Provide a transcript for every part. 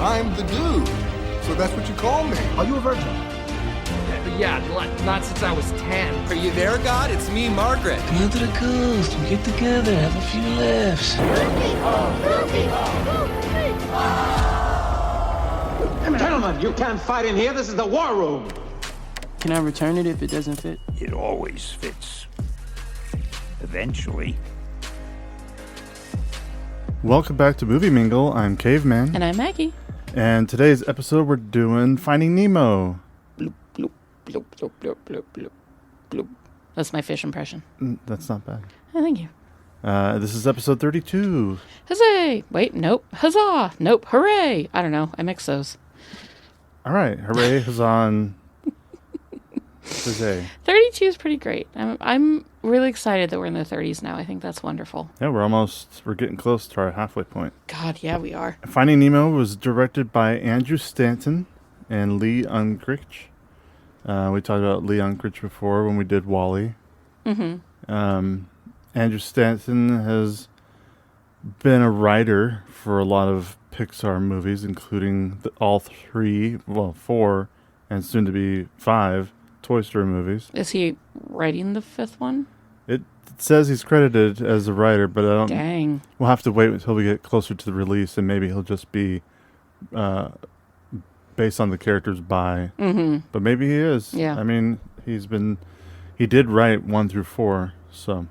I'm the dude. So that's what you call me. Are you a virgin? Yeah, not since I was 10. Are you there, God? It's me, Margaret. Come on to the coast. We get together, have a few laughs. Gentlemen, you can't fight in here. This is the war room. Can I return it if it doesn't fit? It always fits. Eventually. Welcome back to Movie Mingle. I'm Caveman. And I'm Maggie. And today's episode we're doing Finding Nemo. Bloop, bloop, bloop, bloop, bloop, bloop, bloop, bloop. That's my fish impression. That's not bad. Oh, thank you. This is episode 32. Huzzah! Wait, nope. Huzzah! Nope. Hooray! I don't know. I mix those. All right. Hooray, huzzah, huzzah. 32 is pretty great. I'm really excited that we're in the 30s now. I think that's wonderful. Yeah, we're getting close to our halfway point. God, yeah, we are. Finding Nemo was directed by Andrew Stanton and Lee Unkrich. We talked about Lee Unkrich before when we did WALL-E. Mm-hmm. Andrew Stanton has been a writer for a lot of Pixar movies, including all 4, and soon to be 5 Toy Story movies. Is he writing the 5th one? It says he's credited as a writer, but I don't. Dang. We'll have to wait until we get closer to the release, and maybe he'll just be based on the characters by. Mm-hmm. But maybe he is. Yeah. I mean, he did write 1 through 4, so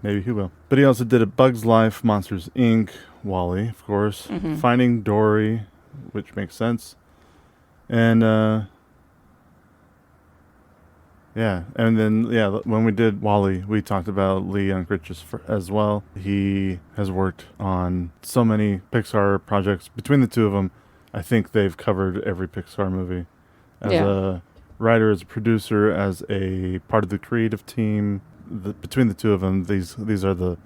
maybe he will. But he also did A Bug's Life, Monsters, Inc., WALL-E, of course, Finding Dory, which makes sense, and when we did WALL-E, we talked about Lee Unkrich as well. He has worked on so many Pixar projects. Between the two of them, I think they've covered every Pixar movie. As a writer, as a producer, as a part of the creative team. Between the two of them, these are the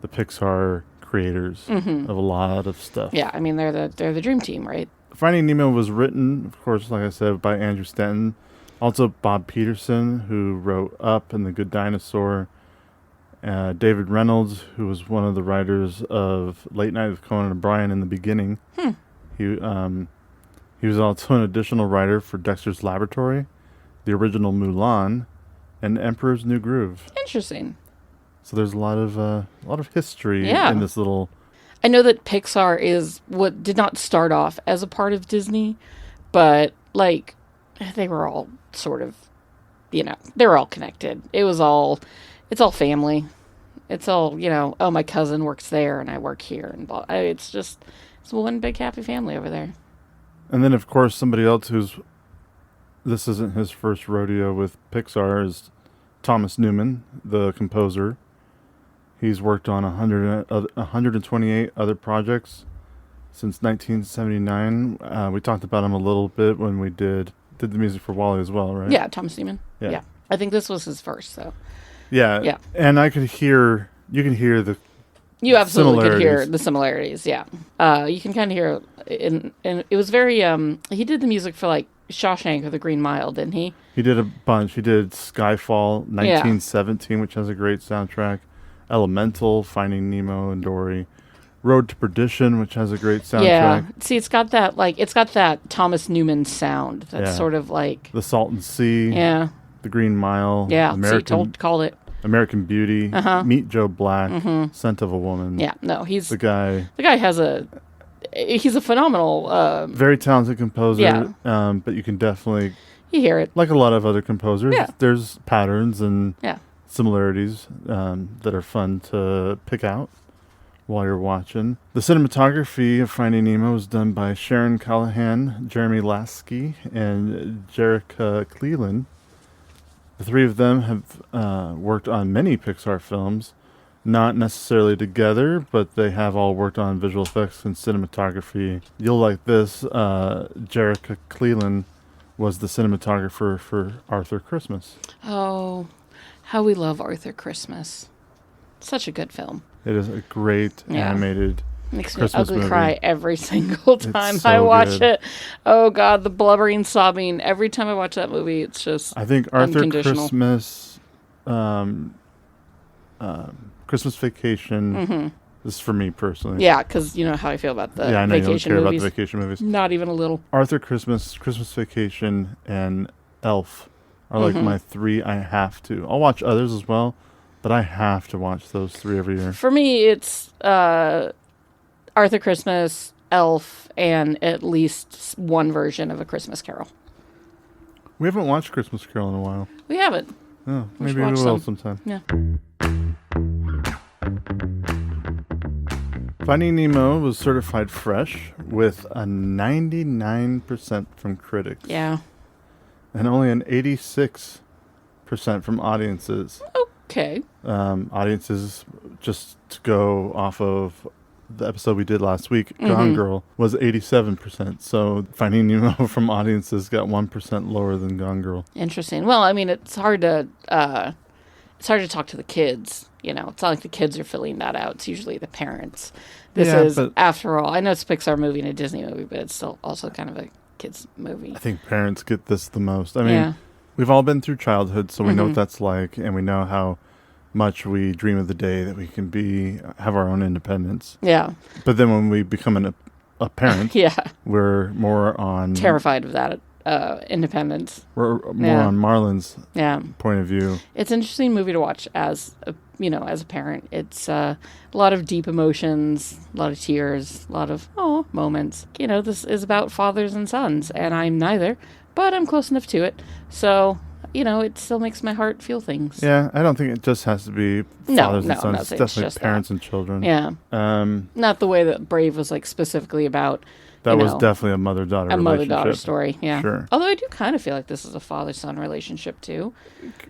Pixar creators of a lot of stuff. Yeah, I mean they're the dream team, right? Finding Nemo was written, of course, like I said, by Andrew Stanton. Also Bob Peterson, who wrote Up and The Good Dinosaur. David Reynolds, who was one of the writers of Late Night with Conan O'Brien in the beginning. He was also an additional writer for Dexter's Laboratory, the original Mulan, and Emperor's New Groove. Interesting. So there's a lot of history in this little. I know that Pixar is what did not start off as a part of Disney, but like they were all sort of, they were all connected. It's all family. It's all, oh, my cousin works there and I work here, and it's one big happy family over there. And then of course somebody else this isn't his first rodeo with Pixar is Thomas Newman, the composer. He's worked on 128 other projects since 1979. We talked about him a little bit when we did the music for WALL-E as well, right? Yeah, Thomas Newman. Yeah. I think this was his first, so. Yeah. And you can hear You absolutely could hear the similarities, yeah. You can kind of hear, and it was very, he did the music for like Shawshank or The Green Mile, didn't he? He did a bunch. He did Skyfall, 1917, which has a great soundtrack. Elemental, Finding Nemo and Dory. Road to Perdition, which has a great soundtrack. Yeah, see, it's got that Thomas Newman sound. That's sort of like The Salton Sea. Yeah. The Green Mile. Yeah, called it. American Beauty. Meet Joe Black. Scent of a Woman. Yeah, no, he's the guy. The guy he's a phenomenal. Very talented composer. Yeah. But you can definitely. You hear it. Like a lot of other composers. Yeah. There's patterns and. Yeah. Similarities that are fun to pick out while you're watching. The cinematography of Finding Nemo was done by Sharon Callahan, Jeremy Lasky, and Jerica Cleland. The three of them have worked on many Pixar films, not necessarily together, but they have all worked on visual effects and cinematography. You'll like this. Jerica Cleland was the cinematographer for Arthur Christmas. Oh, how we love Arthur Christmas. Such a good film. It is a great animated Makes Christmas me ugly movie. cry every single time so I watch good. it. Oh, God, the blubbering, sobbing. Every time I watch that movie, it's just I think Arthur Christmas, unconditional. Christmas Vacation This is for me personally. Yeah, because you know how I feel about the Yeah, I know you don't vacation care movies. about the vacation movies. Not even a little. Arthur Christmas, Christmas Vacation, and Elf are like my 3 I have to. I'll watch others as well, but I have to watch those 3 every year. For me, it's Arthur Christmas, Elf, and at least one version of A Christmas Carol. We haven't watched Christmas Carol in a while. We haven't. Oh, We should maybe we watch will some. sometime. Yeah. Finding Nemo was certified fresh with a 99% from critics. Yeah. And only an 86% from audiences. Okay. Audiences, just to go off of the episode we did last week, Gone Girl, was 87%. So Finding Nemo from audiences got 1% lower than Gone Girl. Interesting. Well, I mean, it's hard to talk to the kids. You know, it's not like the kids are filling that out. It's usually the parents. This is, after all, I know it's a Pixar movie and a Disney movie, but it's still also kind of a kids movie. I think parents get this the most. I mean, we've all been through childhood, so we know what that's like, and we know how much we dream of the day that we can have our own independence. Yeah. But then when we become a parent, we're more on... Terrified of that independence. We're more on Marlon's point of view. It's an interesting movie to watch as a parent. It's a lot of deep emotions, a lot of tears, a lot of moments. You know, this is about fathers and sons, and I'm neither, but I'm close enough to it. So, you know, it still makes my heart feel things. Yeah, I don't think it just has to be fathers and sons. It's definitely just parents and children. Yeah. Not the way that Brave was like specifically about. That was definitely a mother-daughter relationship. A mother-daughter story, yeah. Sure. Although I do kind of feel like this is a father-son relationship, too.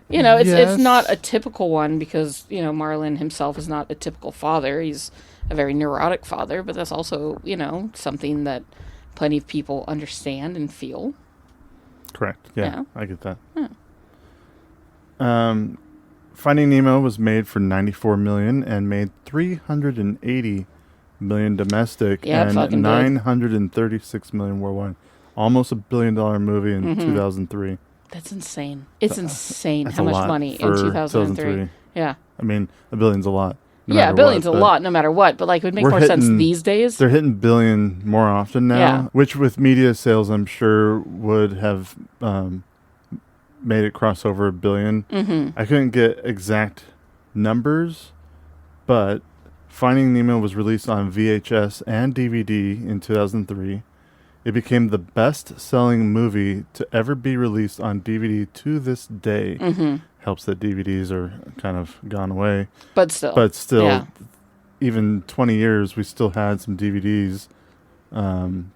You know, it's not a typical one because, you know, Marlon himself is not a typical father. He's a very neurotic father, but that's also, you know, something that plenty of people understand and feel. Correct. Yeah. I get that. Finding Nemo was made for $94 million and made $380 million domestic and $936 million worldwide. Almost $1 billion movie in 2003. That's insane. It's insane That's how a much lot money in for 2003. Yeah. I mean, $1 billion's a lot. A billion's a lot no matter what, but like it would make more sense these days. They're hitting billion more often now, which with media sales I'm sure would have made it cross over $1 billion. I couldn't get exact numbers, but Finding Nemo was released on VHS and DVD in 2003. It became the best-selling movie to ever be released on DVD to this day. Helps that DVDs are kind of gone away. But still, even 20 years, we still had some DVDs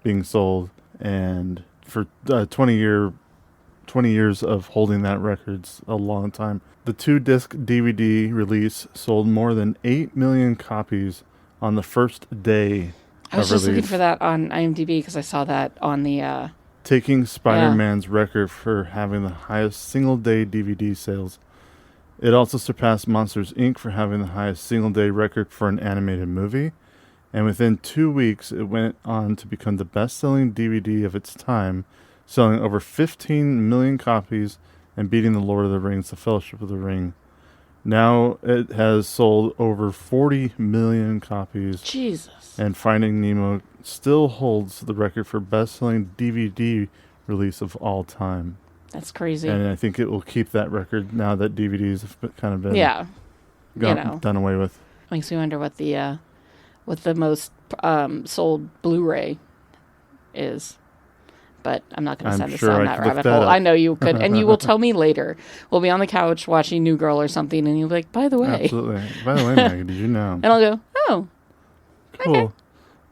being sold. And for 20 years of holding that record's a long time. The 2-disc DVD release sold more than 8 million copies on the first day I was just looking for that on IMDb because I saw that on the... taking Spider-Man's record for having the highest single-day DVD sales. It also surpassed Monsters, Inc. for having the highest single-day record for an animated movie. And within 2 weeks, it went on to become the best-selling DVD of its time, selling over 15 million copies and beating The Lord of the Rings, The Fellowship of the Ring. Now it has sold over 40 million copies. Jesus. And Finding Nemo still holds the record for best-selling DVD release of all time. That's crazy. And I think it will keep that record now that DVDs have kind of been done away with. Makes me wonder what the most sold Blu-ray is. But I'm not going to send us down that rabbit hole. I know you could, and you will tell me later. We'll be on the couch watching New Girl or something, and you'll be like, by the way. Absolutely. By the way, Maggie, did you know? And I'll go, oh. Cool. Okay.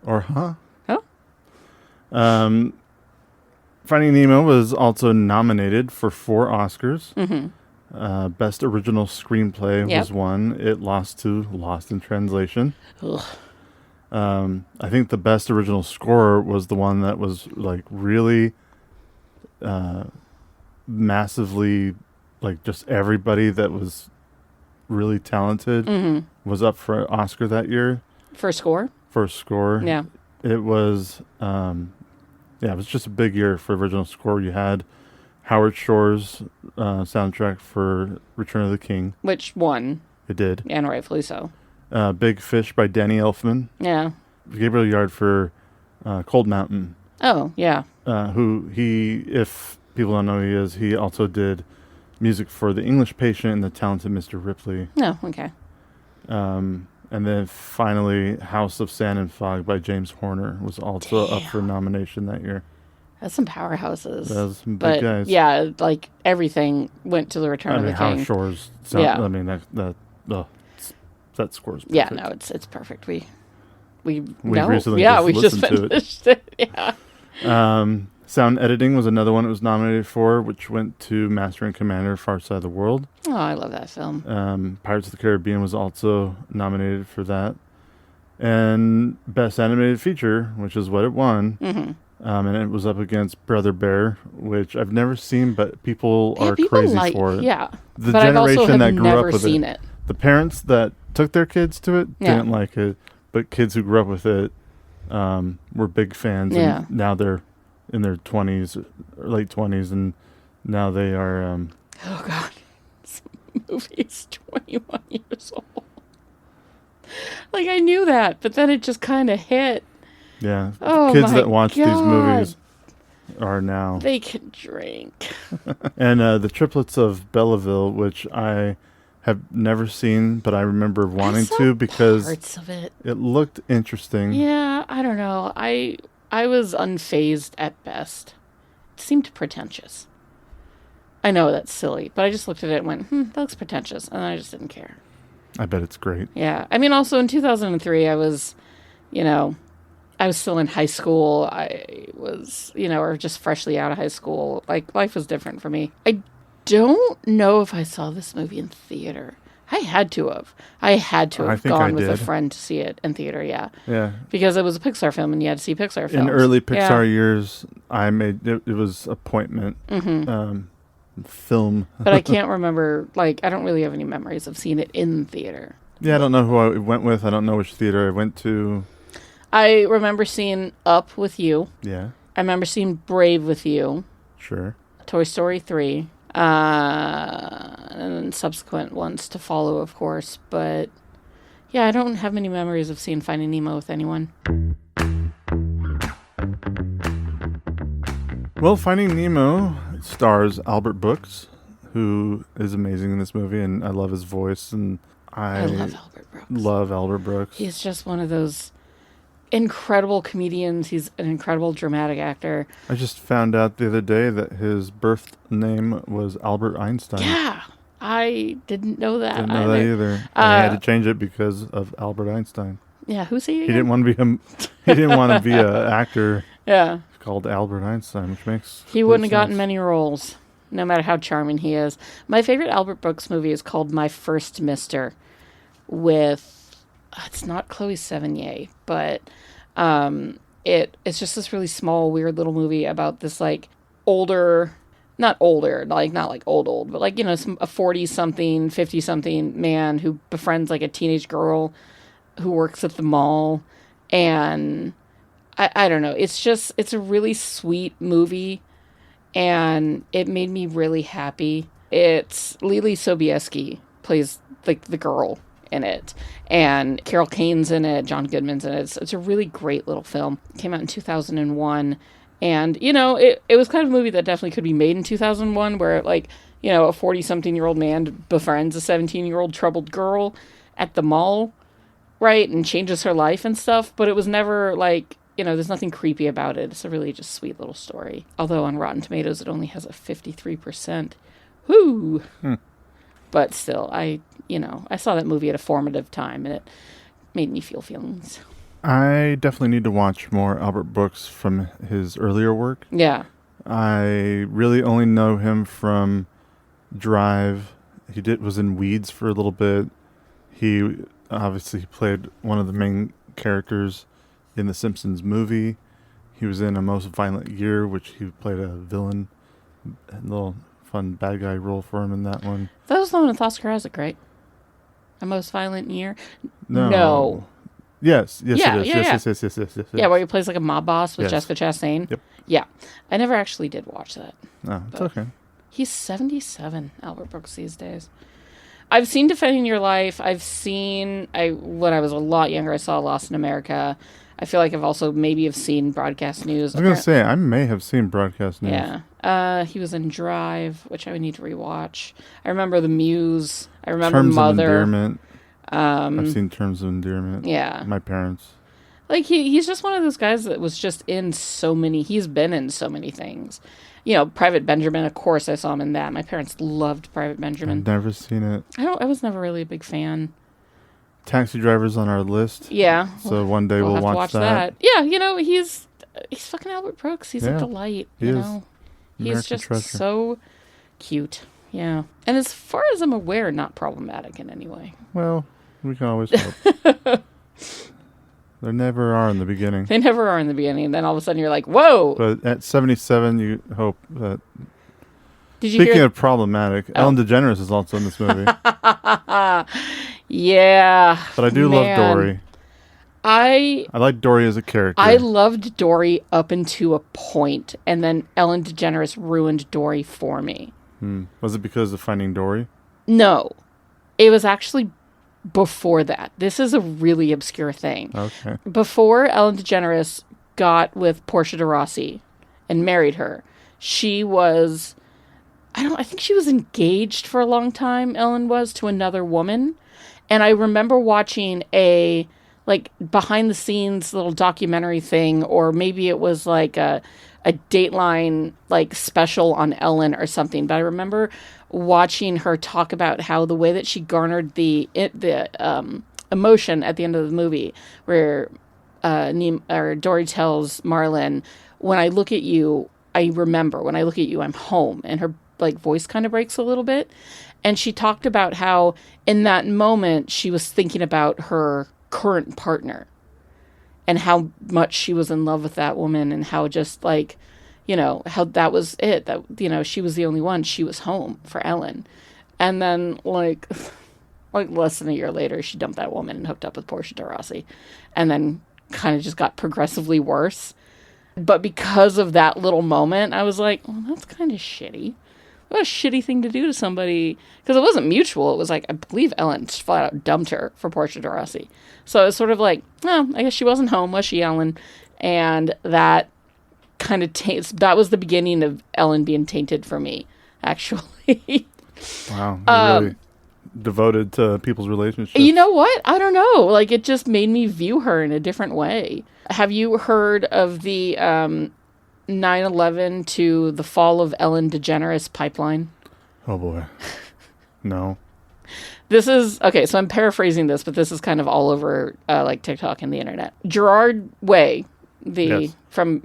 Or, huh? Oh. Finding Nemo was also nominated for 4 Oscars. Best Original Screenplay was one. It lost to Lost in Translation. Ugh. I think the best original score was the one that was like really massively, like just everybody that was really talented was up for an Oscar that year. For score? For score. Yeah. It was, it was just a big year for original score. You had Howard Shore's soundtrack for Return of the King. Which won. It did. And rightfully so. Big Fish by Danny Elfman. Yeah. Gabriel Yard for Cold Mountain. Oh, yeah. If people don't know who he is, he also did music for The English Patient and The Talented Mr. Ripley. Oh, okay. And then finally, House of Sand and Fog by James Horner was also up for nomination that year. That's some powerhouses. That's some big guys. Yeah, like everything went to the Return of the King. House Shores. I mean, that score's perfect. Yeah, no, it's perfect. We recently we just finished it. Yeah. Sound editing was another one it was nominated for, which went to Master and Commander: Far Side of the World. Oh, I love that film. Pirates of the Caribbean was also nominated for that, and Best Animated Feature, which is what it won. Mm-hmm. And it was up against Brother Bear, which I've never seen, but people are crazy for it. Yeah, the but generation I've also that grew never up with seen it. The parents that took their kids to it didn't like it, but kids who grew up with it were big fans. Yeah. And now they're in their 20s, or late 20s, and now they are... oh, God. This movie is 21 years old. Like, I knew that, but then it just kind of hit. Yeah. Oh, kids my that watch God. these movies are now... They can drink. And the Triplets of Belleville, which I have never seen, but I remember wanting to because parts of it looked interesting. Yeah, I don't know. I was unfazed at best. It seemed pretentious. I know that's silly, but I just looked at it and went, that looks pretentious, and I just didn't care. I bet it's great. Yeah. I mean, also in 2003, I was still in high school. I was, or just freshly out of high school. Like, life was different for me. I don't know if I saw this movie in theater. I had to have. I had to have gone with a friend to see it in theater, yeah. Yeah. Because it was a Pixar film and you had to see Pixar films. In early Pixar years, I made it was appointment film. But I can't remember, I don't really have any memories of seeing it in theater. Yeah, I don't know who I went with. I don't know which theater I went to. I remember seeing Up with you. Yeah. I remember seeing Brave with you. Sure. Toy Story 3. And then subsequent ones to follow, of course. But, yeah, I don't have many memories of seeing Finding Nemo with anyone. Well, Finding Nemo stars Albert Brooks, who is amazing in this movie, and I love his voice, and I love Albert Brooks. He's just one of those incredible comedians. He's an incredible dramatic actor. I just found out the other day that his birth name was Albert Einstein. Yeah, I didn't know that. Didn't know that either. And I had to change it because of Albert Einstein. Yeah, who's he again? He didn't want to be he didn't want to be an actor. Yeah. Called Albert Einstein, which makes he wouldn't have gotten many roles, no matter how charming he is. My favorite Albert Brooks movie is called My First Mister, with it's not Chloe Sevigny, but it's just this really small, weird little movie about this older, not old, but a 40-something, 50-something man who befriends a teenage girl who works at the mall, and I don't know. It's a really sweet movie, and it made me really happy. It's Lily Sobieski plays the girl in it, and Carol Kane's in it, John Goodman's in it. It's a really great little film. It came out in 2001, and it was kind of a movie that definitely could be made in 2001, where a 40-something-year-old man befriends a 17-year-old troubled girl at the mall, right, and changes her life and stuff. But it was never there's nothing creepy about it. It's a really just sweet little story. Although on Rotten Tomatoes, it only has a 53%. Whoo! But still, I saw that movie at a formative time, and it made me feel feelings. I definitely need to watch more Albert Brooks from his earlier work. Yeah. I really only know him from Drive. He was in Weeds for a little bit. He obviously played one of the main characters in the Simpsons movie. He was in A Most Violent Year, which he played a villain. A little fun bad guy role for him in that one. That was the one with Oscar Isaac, right? A Most Violent Year? No. Yes, it is. Yeah. Yes. Yeah, where he plays a mob boss with Yes. Jessica Chastain. Yep. Yeah. I never actually did watch that. Oh, it's okay. He's 77, Albert Brooks, these days. I've seen Defending Your Life. When I was a lot younger, I saw Lost in America. I feel like I've also maybe seen Broadcast News. I was going to say, I may have seen Broadcast News. Yeah. He was in Drive, which I would need to rewatch. I remember The Muse. I remember Terms Mother. of Endearment. I've seen Terms of Endearment. Yeah. My parents. Like, he's just one of those guys that was just in so many... He's been in so many things. You know, Private Benjamin, of course, I saw him in that. My parents loved Private Benjamin. I've never seen it. I was never really a big fan. Taxi Driver's on our list. Yeah. So one day we'll have to watch that. Yeah, you know, he's fucking Albert Brooks. He's a delight. He you is. know, he's American just treasure. so cute. Yeah, and as far as I'm aware, not problematic in any way. Well, we can always hope. There never are in the beginning. They never are in the beginning, and then all of a sudden you're like, "Whoa!" But at 77, you hope that. Did you Speaking hear? of problematic, Ellen DeGeneres is also in this movie. Yeah, But I do love Dory. I like Dory as a character. I loved Dory up until a point, and then Ellen DeGeneres ruined Dory for me. Was it because of Finding Dory? No, it was actually before that. This is a really obscure thing. Okay. Before Ellen DeGeneres got with Portia de Rossi and married her, she was, I think she was engaged for a long time, Ellen was, to another woman. And I remember watching a, like, behind the scenes little documentary thing, or maybe it was like a Dateline, like, special on Ellen or something. But I remember watching her talk about how the way that she garnered the emotion at the end of the movie, where Dory tells Marlon, "When I look at you, I remember. When I look at you, I'm home." And her, like, voice kind of breaks a little bit. And she talked about how in that moment she was thinking about her current partner and how much she was in love with that woman, and how just, like, you know, how that was it, that, you know, she was the only one. She was home for Ellen. And then, like less than a year later, she dumped that woman and hooked up with Portia de Rossi, and then kind of just got progressively worse. But because of that little moment, I was like, well, that's kind of shitty. What a shitty thing to do to somebody. Because it wasn't mutual. It was like, I believe Ellen flat out dumped her for Portia de Rossi. So it was sort of like, oh, I guess she wasn't home, was she, Ellen? And that kind of that was the beginning of Ellen being tainted for me, actually. Wow. You're really devoted to people's relationships. You know what? I don't know. Like, it just made me view her in a different way. Have you heard of the 9/11 to the fall of Ellen DeGeneres pipeline? Oh, boy. No. This is, okay, so I'm paraphrasing this, but this is kind of all over, like, TikTok and the internet. Gerard Way, from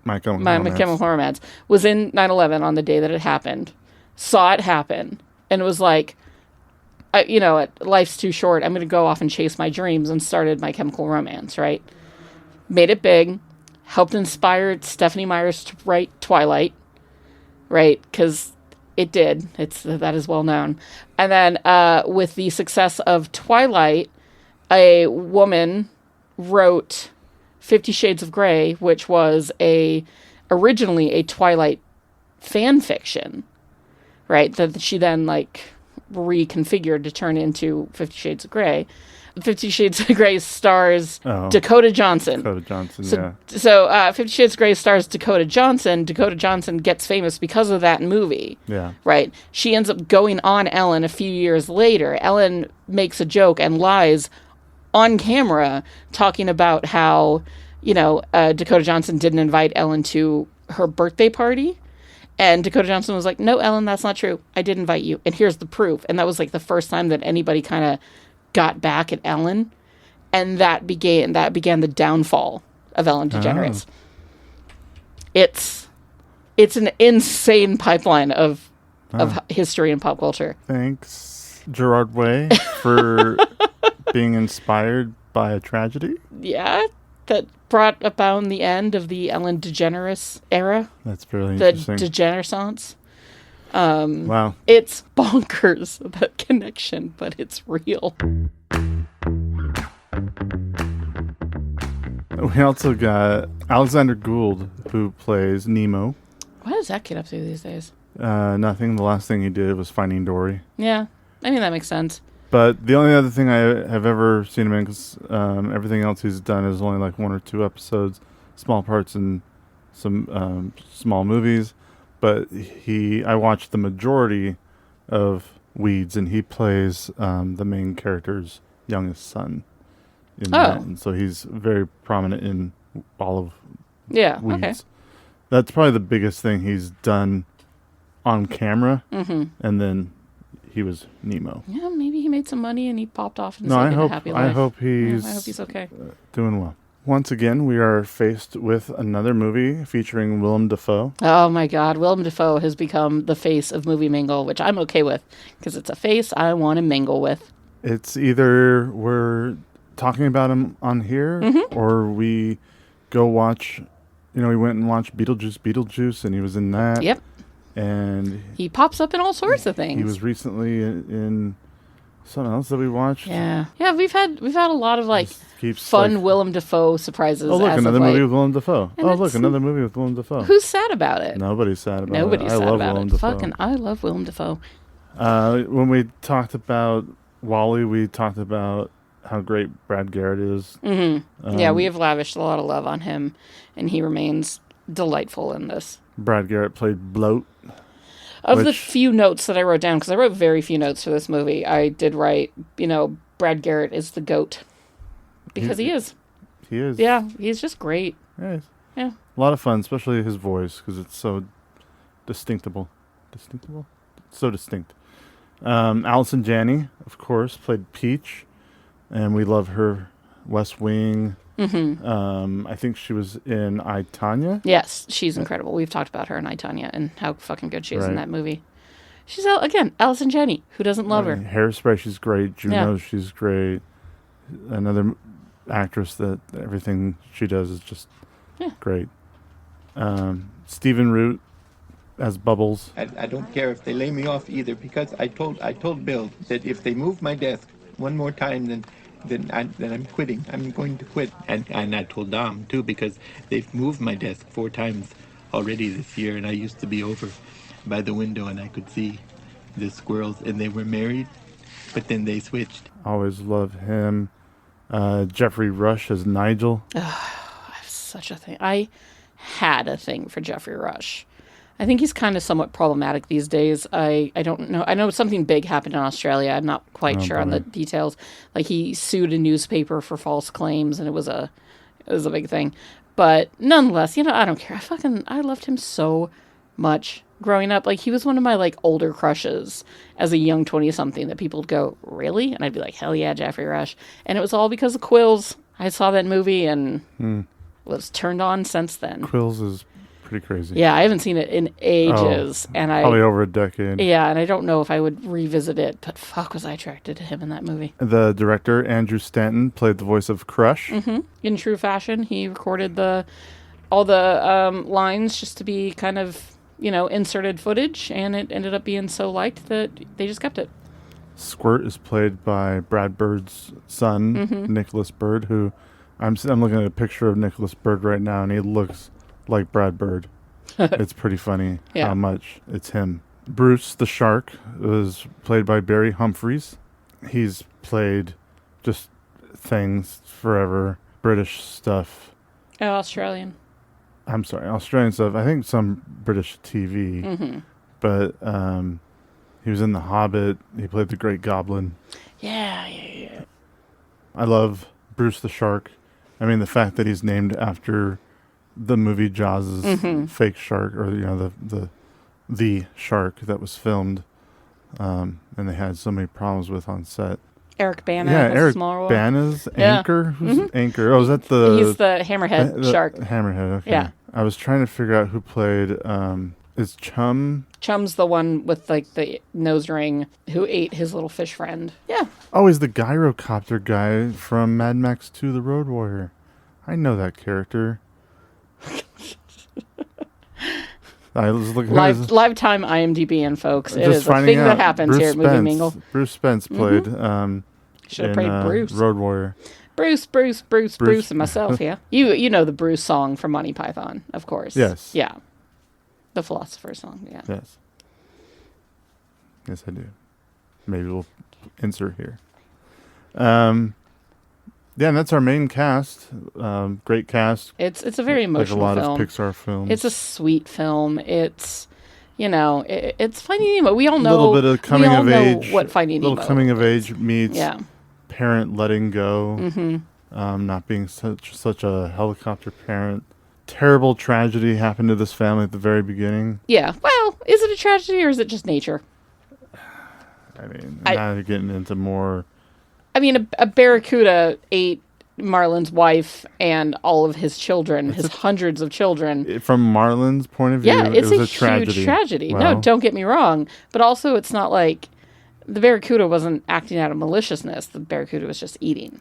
My Chemical Romance, was in 9/11 on the day that it happened, saw it happen, and was like, life's too short. I'm going to go off and chase my dreams, and started My Chemical Romance, right? Made it big, helped inspire Stephanie Meyers to write Twilight, right? Because it did. That is well known. And then with the success of Twilight, a woman wrote 50 Shades of Grey, which was originally a Twilight fan fiction, right? That she then, like, reconfigured to turn into 50 Shades of Grey. 50 Shades of Grey stars Dakota Johnson. Dakota Johnson, So 50 Shades of Grey stars Dakota Johnson. Dakota Johnson gets famous because of that movie. Yeah. Right? She ends up going on Ellen a few years later. Ellen makes a joke and lies on camera talking about how, Dakota Johnson didn't invite Ellen to her birthday party. And Dakota Johnson was like, "No, Ellen, that's not true. I did invite you. And here's the proof." And that was, like, the first time that anybody kind of got back at Ellen, and that began the downfall of Ellen DeGeneres. It's an insane pipeline of history and pop culture. Thanks, Gerard Way, for being inspired by a tragedy. Yeah, that brought about the end of the Ellen DeGeneres era. That's really the interesting. DeGenerescence. Wow. It's bonkers, that connection, but it's real. We also got Alexander Gould, who plays Nemo. What does that kid up to these days? Nothing. The last thing he did was Finding Dory. Yeah. I mean, that makes sense. But the only other thing I have ever seen him in, because everything else he's done is only like 1 or 2 episodes, small parts in some small movies. But I watched the majority of Weeds, and he plays the main character's youngest son in that. And so he's very prominent in all of Weeds. Okay. That's probably the biggest thing he's done on camera. Mm-hmm. And then he was Nemo. Yeah, maybe he made some money and he popped off and a happy life. I hope he's okay. Doing well. Once again, we are faced with another movie featuring Willem Dafoe. Oh my God, Willem Dafoe has become the face of Movie Mingle, which I'm okay with because it's a face I want to mingle with. It's either we're talking about him on here or we go watch, we went and watched Beetlejuice, and he was in that. Yep. And he pops up in all sorts of things. He was recently in something else that we watched. Yeah. We've had a lot of fun Willem Dafoe surprises. Oh, look, another movie with Willem Dafoe. Oh, look, another movie with Willem Dafoe. Who's sad about it? Nobody's sad about it. Nobody's sad about Willem it. Dafoe. Fucking, I love Willem Dafoe. When we talked about Wall-E, we talked about how great Brad Garrett is. Mm-hmm. We have lavished a lot of love on him, and he remains delightful in this. Brad Garrett played Bloat. Of the few notes that I wrote down, because I wrote very few notes for this movie, I did write, Brad Garrett is the GOAT. Because he is. He is. Yeah, he's just great. Yeah. Yeah. A lot of fun, especially his voice, because it's so distinctable. So distinct. Allison Janney, of course, played Peach, and we love her. West Wing. Mm-hmm. I think she was in I, Tonya. Yes, she's incredible. We've talked about her in I, Tonya and how fucking good she is in that movie. She's, again, Allison Janney. Who doesn't love her? Hairspray, she's great. Juno, she's great. Another actress that everything she does is just great. Stephen Root as Bubbles. I don't care if they lay me off either, because I told Bill that if they move my desk one more time, then I'm quitting. I'm going to quit. And I told Dom, too, because they've moved my desk 4 times already this year, and I used to be over by the window, and I could see the squirrels, and they were married, but then they switched. Always love him. Jeffrey Rush as Nigel. I have such a thing. I had a thing for Jeffrey Rush. I think he's kind of somewhat problematic these days. I don't know. I know something big happened in Australia. I'm not quite sure on the details. Like, he sued a newspaper for false claims, and it was a big thing. But nonetheless, I don't care. I loved him so much growing up. Like, he was one of my older crushes as a young 20-something that people would go, really? And I'd be like, hell yeah, Jeffrey Rush. And it was all because of Quills. I saw that movie and was turned on since then. Quills is pretty crazy. Yeah, I haven't seen it in ages. Probably over a decade. Yeah, and I don't know if I would revisit it, but fuck was I attracted to him in that movie. The director, Andrew Stanton, played the voice of Crush. Mm-hmm. In true fashion, he recorded all the lines just to be kind of, inserted footage, and it ended up being so liked that they just kept it. Squirt is played by Brad Bird's son, Nicholas Bird, who I'm looking at a picture of Nicholas Bird right now, and he looks like Brad Bird. It's pretty funny how much it's him. Bruce the Shark was played by Barry Humphries. He's played just things forever. British stuff. Oh, Australian. I'm sorry, Australian stuff. I think some British TV. But he was in The Hobbit. He played the Great Goblin. Yeah. I love Bruce the Shark. I mean, the fact that he's named after the movie Jaws' fake shark, or the shark that was filmed, and they had so many problems with on set. Eric Bana. Yeah, Eric Bana's Anchor. Who's Anchor? Oh, is that He's the hammerhead shark. Hammerhead. Okay. Yeah. I was trying to figure out who played. Is Chum? Chum's the one with the nose ring who ate his little fish friend. Yeah. Oh, he's the gyrocopter guy from Mad Max 2: The Road Warrior. I know that character. I was looking live time IMDb, folks. It is a thing that happens here at Movie Mingle. Bruce Spence played. Should have played Bruce. Road Warrior. Bruce, and myself. Yeah, you know the Bruce song from Monty Python, of course. Yes. Yeah. The Philosopher's Song. Yeah. Yes, I do. maybe we'll insert here. Yeah, and that's our main cast. Great cast. It's a very emotional like a lot film. of Pixar films. It's a sweet film. It's, it's Finding Nemo. We all know. A little bit of coming of age. What Finding Nemo. Little coming of age meets Yeah. parent letting go. Mm-hmm. Not being such a helicopter parent. Terrible tragedy happened to this family at the very beginning. Yeah. Well, is it a tragedy or is it just nature? I mean, now you're getting into more. I mean, a barracuda ate Marlin's wife and all of his children, his hundreds of children. From Marlin's point of view, yeah, it's it was a a tragedy. huge tragedy. Well, No, don't get me wrong. But also, it's not like the barracuda wasn't acting out of maliciousness. The barracuda was just eating.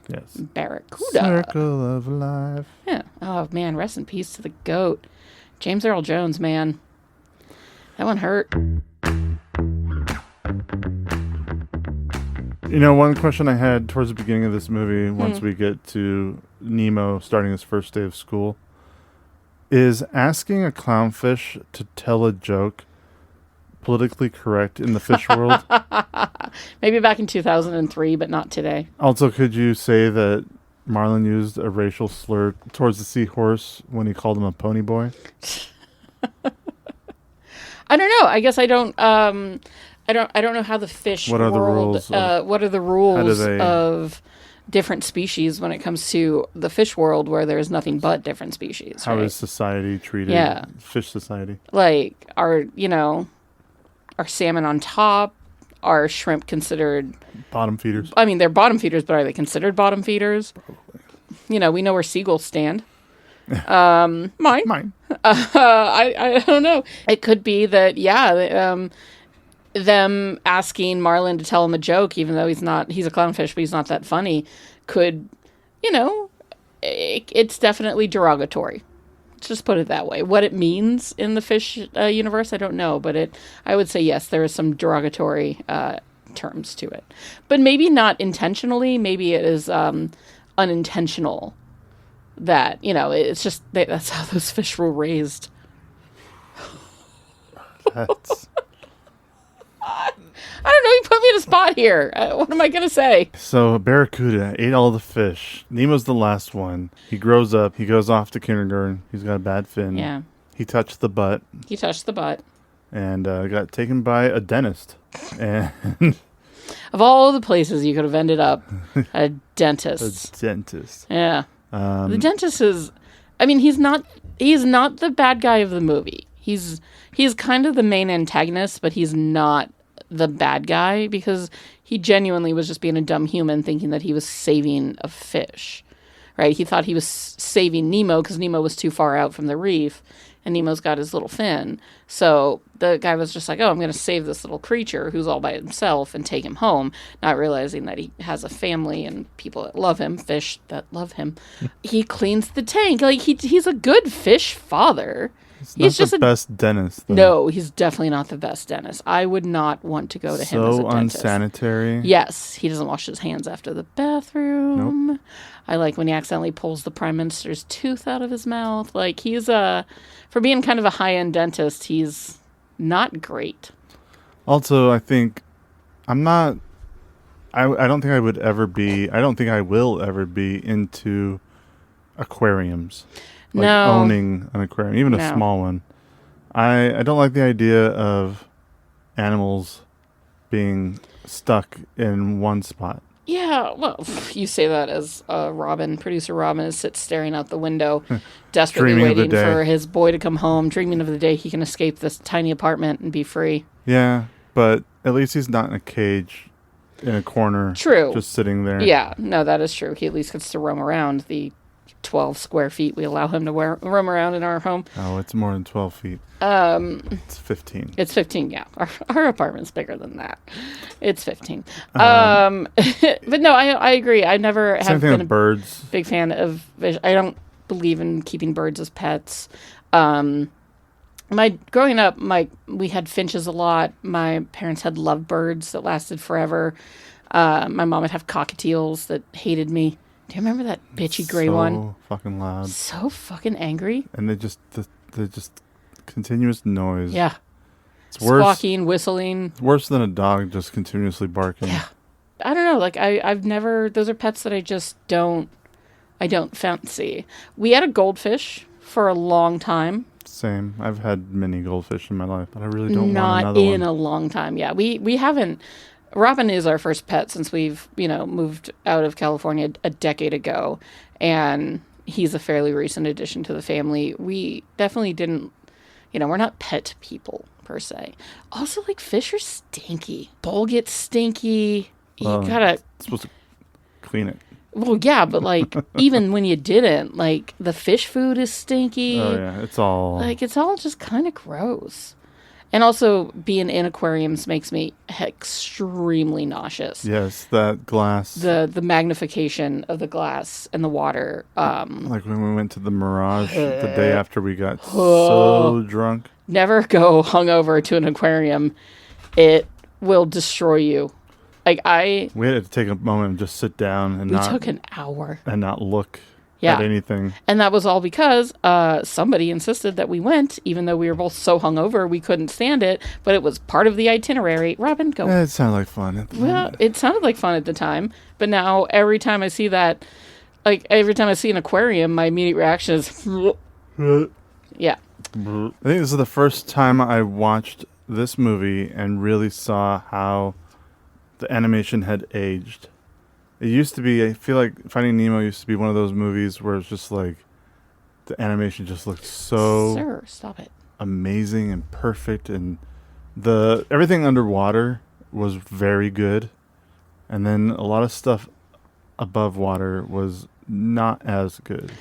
Yes. Barracuda. Circle of life. Yeah. Oh, man, rest in peace to the goat. James Earl Jones, man. That one hurt. One question I had towards the beginning of this movie, once we get to Nemo starting his first day of school, is asking a clownfish to tell a joke politically correct in the fish world? Maybe back in 2003, but not today. Also, could you say that Marlin used a racial slur towards the seahorse when he called him a pony boy? I don't know. I guess I don't. I don't know how the fish What are the world. rules What are the rules of different species when it comes to the fish world, where there's nothing but different species? How right? is society treated? Yeah. Fish society. Like, are salmon on top? Are shrimp considered Bottom feeders. I mean, they're bottom feeders, but are they considered bottom feeders? Probably. We know where seagulls stand. Mine. I don't know. It could be that, them asking Marlin to tell him a joke, even though he's a clownfish, but he's not that funny, could, it's definitely derogatory. Let's just put it that way. What it means in the fish universe, I don't know, but I would say yes, there is some derogatory terms to it, but maybe not intentionally. Maybe it is unintentional. That it's just that's how those fish were raised. That's. I don't know. You put me in a spot here. What am I going to say? So Barracuda ate all the fish. Nemo's the last one. He grows up. He goes off to kindergarten. He's got a bad fin. Yeah. He touched the butt. And got taken by a dentist. And of all the places you could have ended up, a dentist. Yeah. The dentist is, he's not the bad guy of the movie. He's kind of the main antagonist, but he's not the bad guy because he genuinely was just being a dumb human thinking that he was saving a fish, right? He thought he was saving Nemo because Nemo was too far out from the reef and Nemo's got his little fin. So the guy was just like, oh, I'm going to save this little creature who's all by himself and take him home, not realizing that he has a family and people that love him, fish that love him. He cleans the tank. Like, he's a good fish father. He's not the best dentist, though. No, he's definitely not the best dentist. I would not want to go to him as a dentist. So unsanitary. Yes, he doesn't wash his hands after the bathroom. Nope. I like when he accidentally pulls the Prime Minister's tooth out of his mouth. Like, he's for being kind of a high-end dentist, he's not great. Also, I think I don't think I will ever be into aquariums. Like owning an aquarium, even a small one. I don't like the idea of animals being stuck in one spot. Yeah, well, you say that as producer Robin, sits staring out the window, desperately waiting for his boy to come home, dreaming of the day he can escape this tiny apartment and be free. Yeah, but at least he's not in a cage in a corner. True. Just sitting there. Yeah, no, that is true. He at least gets to roam around the 12 square feet we allow him to roam around in our home. Oh, it's more than 12 feet. It's 15. It's 15, yeah. Our apartment's bigger than that. It's 15. But no, I agree. I never have been a birds. Big fan of fish. I don't believe in keeping birds as pets. Growing up, we had finches a lot. My parents had lovebirds that lasted forever. My mom would have cockatiels that hated me. Do you remember that bitchy gray one? So fucking loud. So fucking angry. And they just continuous noise. Yeah. worse. Squawking, whistling. It's worse than a dog just continuously barking. Yeah. I don't know. Like I've never. Those are pets that I just don't. I don't fancy. We had a goldfish for a long time. Same. I've had many goldfish in my life, but I really don't want Not another in one. a long time. Yeah, we haven't. Robin is our first pet since we've moved out of California a decade ago, and he's a fairly recent addition to the family. We definitely didn't. We're not pet people per se. Also, like, fish are stinky. Bowl gets stinky. You gotta Supposed to clean it. Well, yeah, but like even when you didn't, like the fish food is stinky. Oh yeah, it's all just kind of gross. And also being in aquariums makes me extremely nauseous. Yes, that glass. The magnification of the glass and the water. Like when we went to the Mirage the day after we got so drunk. Never go hungover to an aquarium. It will destroy you. Like we had to take a moment and just sit down and took an hour and not look at anything. And that was all because somebody insisted that we went, even though we were both so hungover we couldn't stand it. But it was part of the itinerary. Robin, go. It sounded like fun. Well, it sounded like fun at the time, but now every time I see that, like every time I see an aquarium, my immediate reaction is, yeah. I think this is the first time I watched this movie and really saw how the animation had aged. It used to be, I feel like Finding Nemo used to be one of those movies where it's just like the animation just looked so Sir, stop it. amazing and perfect, and everything underwater was very good, and then a lot of stuff above water was not as good.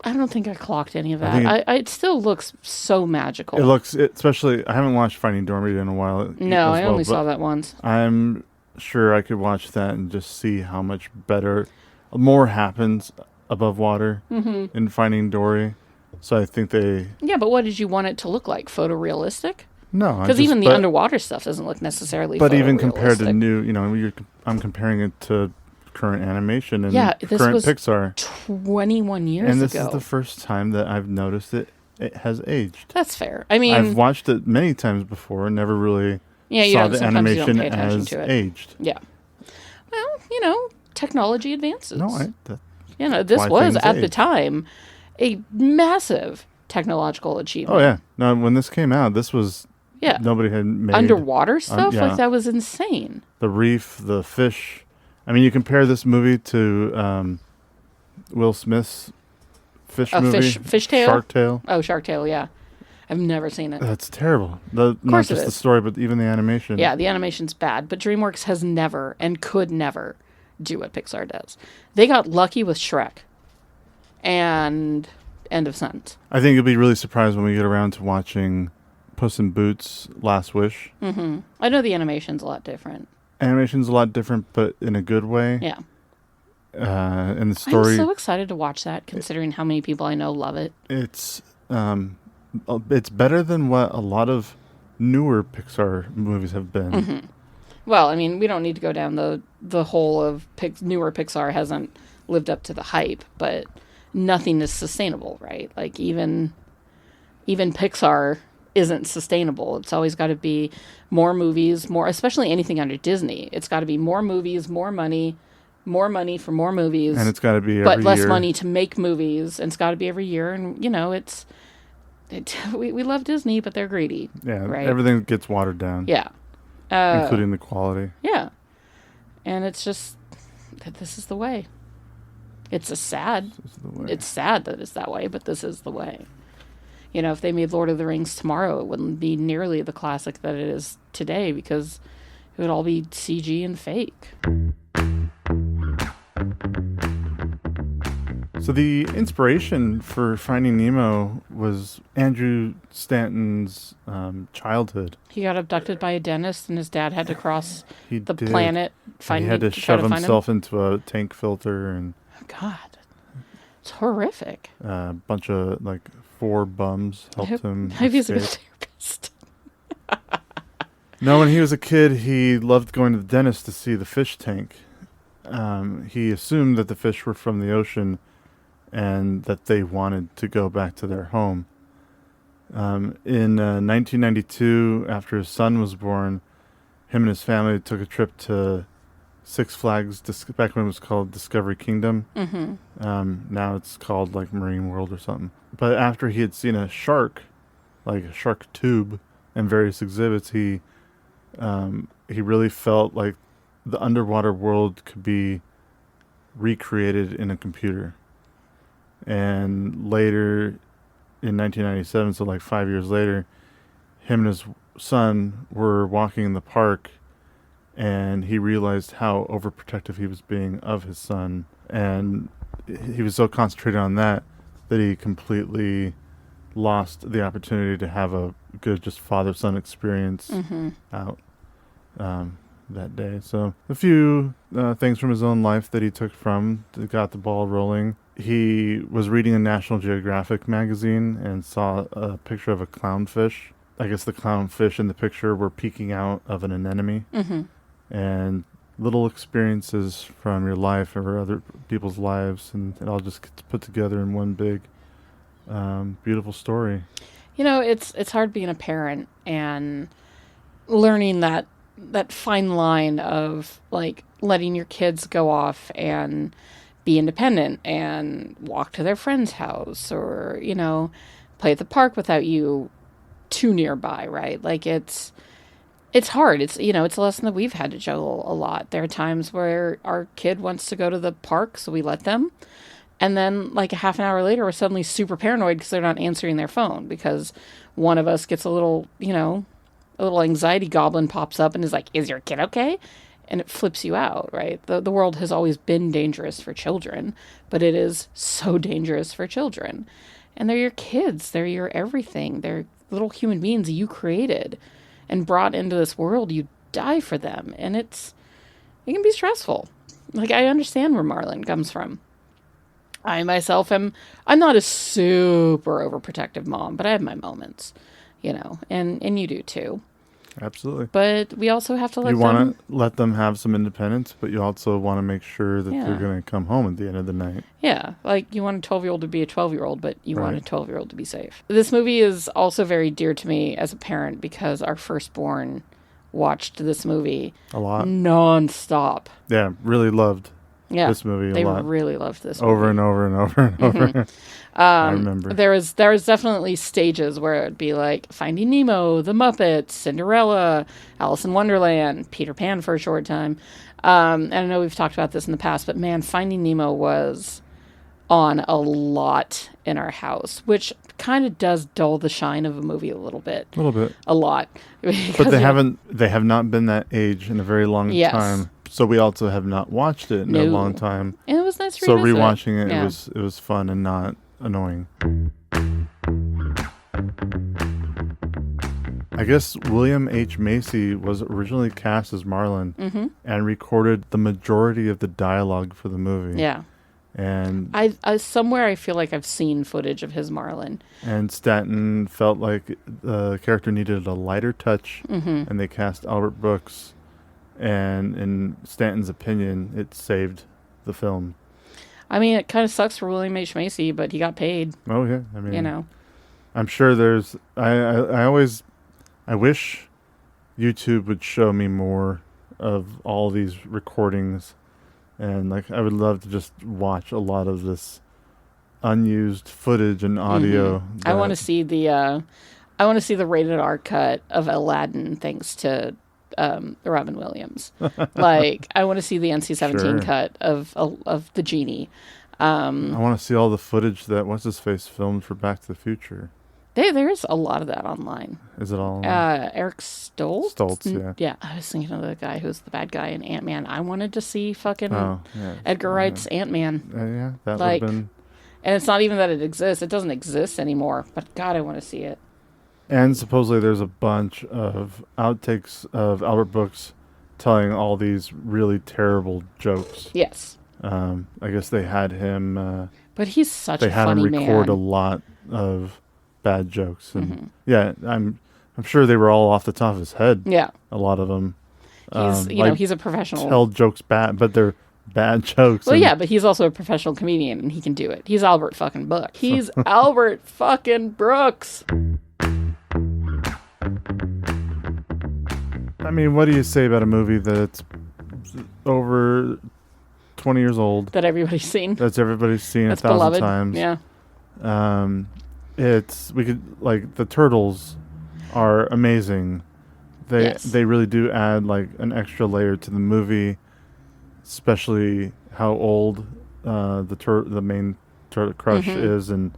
I don't think I clocked any of that. It still looks so magical. It looks, especially, I haven't watched Finding Dory in a while. No, I only saw that once. I'm sure I could watch that and just see how much better, more happens above water in Finding Dory. So I think they... Yeah, but what did you want it to look like? Photorealistic? No. Because even the underwater stuff doesn't look necessarily But even photorealistic. compared to new, I'm comparing it to current animation and this current was Pixar. 21 years ago. And this is the first time that I've noticed it has aged. That's fair. I mean, I've watched it many times before and never really saw the animation as aged. Yeah. Well, technology advances. No, this was at the time a massive technological achievement. Oh yeah. No, when this came out, this was nobody had made underwater stuff. Like that was insane. The reef, the fish. I mean, you compare this movie to Will Smith's fish movie, Fish Tale, Shark Tale. Oh, Shark Tale, yeah. I've never seen it. That's terrible. Not just the story, but even the animation. Yeah, the animation's bad. But DreamWorks has never and could never do what Pixar does. They got lucky with Shrek. And end of sentence. I think you'll be really surprised when we get around to watching Puss in Boots: Last Wish. Mm-hmm. I know the animation's a lot different. Animation's a lot different, but in a good way. Yeah. And the story... I'm so excited to watch that, considering how many people I know love it. It's better than what a lot of newer Pixar movies have been. Mm-hmm. Well, I mean, we don't need to go down the whole of newer Pixar hasn't lived up to the hype, but nothing is sustainable, right? Like even Pixar isn't sustainable. It's always got to be more movies, especially anything under Disney. It's got to be more movies, more money for more movies. And it's got to be every but less year. money to make movies, and it's got to be every year. And we love Disney, but they're greedy. Yeah, right? Everything gets watered down. Yeah. Including the quality. Yeah. And it's just that this is the way. It's sad that it's that way, but this is the way. If they made Lord of the Rings tomorrow, it wouldn't be nearly the classic that it is today, because it would all be CG and fake. So the inspiration for Finding Nemo was Andrew Stanton's childhood. He got abducted by a dentist, and his dad had to cross He the did. planet. He had to shove himself into a tank filter, and God, it's horrific. a bunch of 4 bums helped him. I hope he's a good escape. therapist. No, when he was a kid, he loved going to the dentist to see the fish tank. He assumed that the fish were from the ocean and that they wanted to go back to their home. In 1992, after his son was born, him and his family took a trip to Six Flags, back when it was called Discovery Kingdom. Now it's called like Marine World or something. But after he had seen a shark, like a shark tube, and various exhibits, he really felt like the underwater world could be recreated in a computer. And later, in 1997, so like 5 years later, him and his son were walking in the park, and he realized how overprotective he was being of his son, and he was so concentrated on that he completely lost the opportunity to have a good just father-son experience out that day. So a few things from his own life that he took from that got the ball rolling. He was reading a National Geographic magazine and saw a picture of a clownfish. I guess the clownfish in the picture were peeking out of an anemone. And little experiences from your life or other people's lives, and it all just gets put together in one big beautiful story. You know, it's hard being a parent and learning that fine line of like letting your kids go off and be independent and walk to their friend's house, or, you know, play at the park without you too nearby, right? Like it's hard. It's, you know, it's a lesson that we've had to juggle a lot. There are times where our kid wants to go to the park, so we let them. And then like a half an hour later, we're suddenly super paranoid because they're not answering their phone, because one of us gets a little, you know, a little anxiety goblin pops up and is like, is your kid okay? And it flips you out, right? The world has always been dangerous for children, but it is so dangerous for children. And they're your kids. They're your everything. They're little human beings you created and brought into this world. You die for them. And it can be stressful. Like, I understand where Marlon comes from. I myself I'm not a super overprotective mom, but I have my moments, you know, and you do too. Absolutely. But we also have to you want to let them have some independence, but you also want to make sure that they're going to come home at the end of the night. Yeah, like you want a 12-year-old to be a 12-year-old, but you want a 12-year-old to be safe. This movie is also very dear to me as a parent because our firstborn watched this movie a lot, nonstop. Yeah, really loved this movie a lot. They really loved this movie. Over and over and over and over. I remember. There was definitely stages where it'd be like Finding Nemo, The Muppets, Cinderella, Alice in Wonderland, Peter Pan for a short time. And I know we've talked about this in the past, but man, Finding Nemo was on a lot in our house, which kind of does dull the shine of a movie a little bit. A little bit. A lot. But they have not been that age in a very long time. So we also have not watched it in a long time. And it was nice to So revisit rewatching it was fun and not annoying. I guess William H. Macy was originally cast as Marlon and recorded the majority of the dialogue for the movie. Yeah. And I somewhere I feel like I've seen footage of his Marlon. And Stanton felt like the character needed a lighter touch, and they cast Albert Brooks. And in Stanton's opinion, it saved the film. I mean, it kind of sucks for William H. Macy, but he got paid. Oh yeah, I mean, you know, I'm sure there's. I wish YouTube would show me more of all these recordings, and like I would love to just watch a lot of this unused footage and audio. I want to see the rated R cut of Aladdin, thanks to Robin Williams. Like, I want to see the NC-17 cut of the genie. I want to see all the footage that what's-his-face filmed for Back to the Future. There's a lot of that online. Is it all? Eric Stoltz? Stoltz, yeah. Yeah, I was thinking of the guy who's the bad guy in Ant-Man. I wanted to see fucking Edgar Wright's Ant-Man. Yeah, that would have been... And it's not even that it exists. It doesn't exist anymore. But God, I want to see it. And supposedly there's a bunch of outtakes of Albert Brooks telling all these really terrible jokes. Yes. I guess they had him... but he's such a funny man. They had him record a lot of bad jokes. And yeah, I'm sure they were all off the top of his head. Yeah. A lot of them. He's a professional. Tell jokes bad, but they're bad jokes. Well, yeah, but he's also a professional comedian and he can do it. He's Albert fucking Brooks. He's Albert fucking Brooks. I mean, what do you say about a movie that's over 20 years old? That everybody's seen. That's everybody's seen That's 1,000 beloved. times. Yeah. The turtles are amazing. They really do add like an extra layer to the movie, especially how old the main turtle crush is, and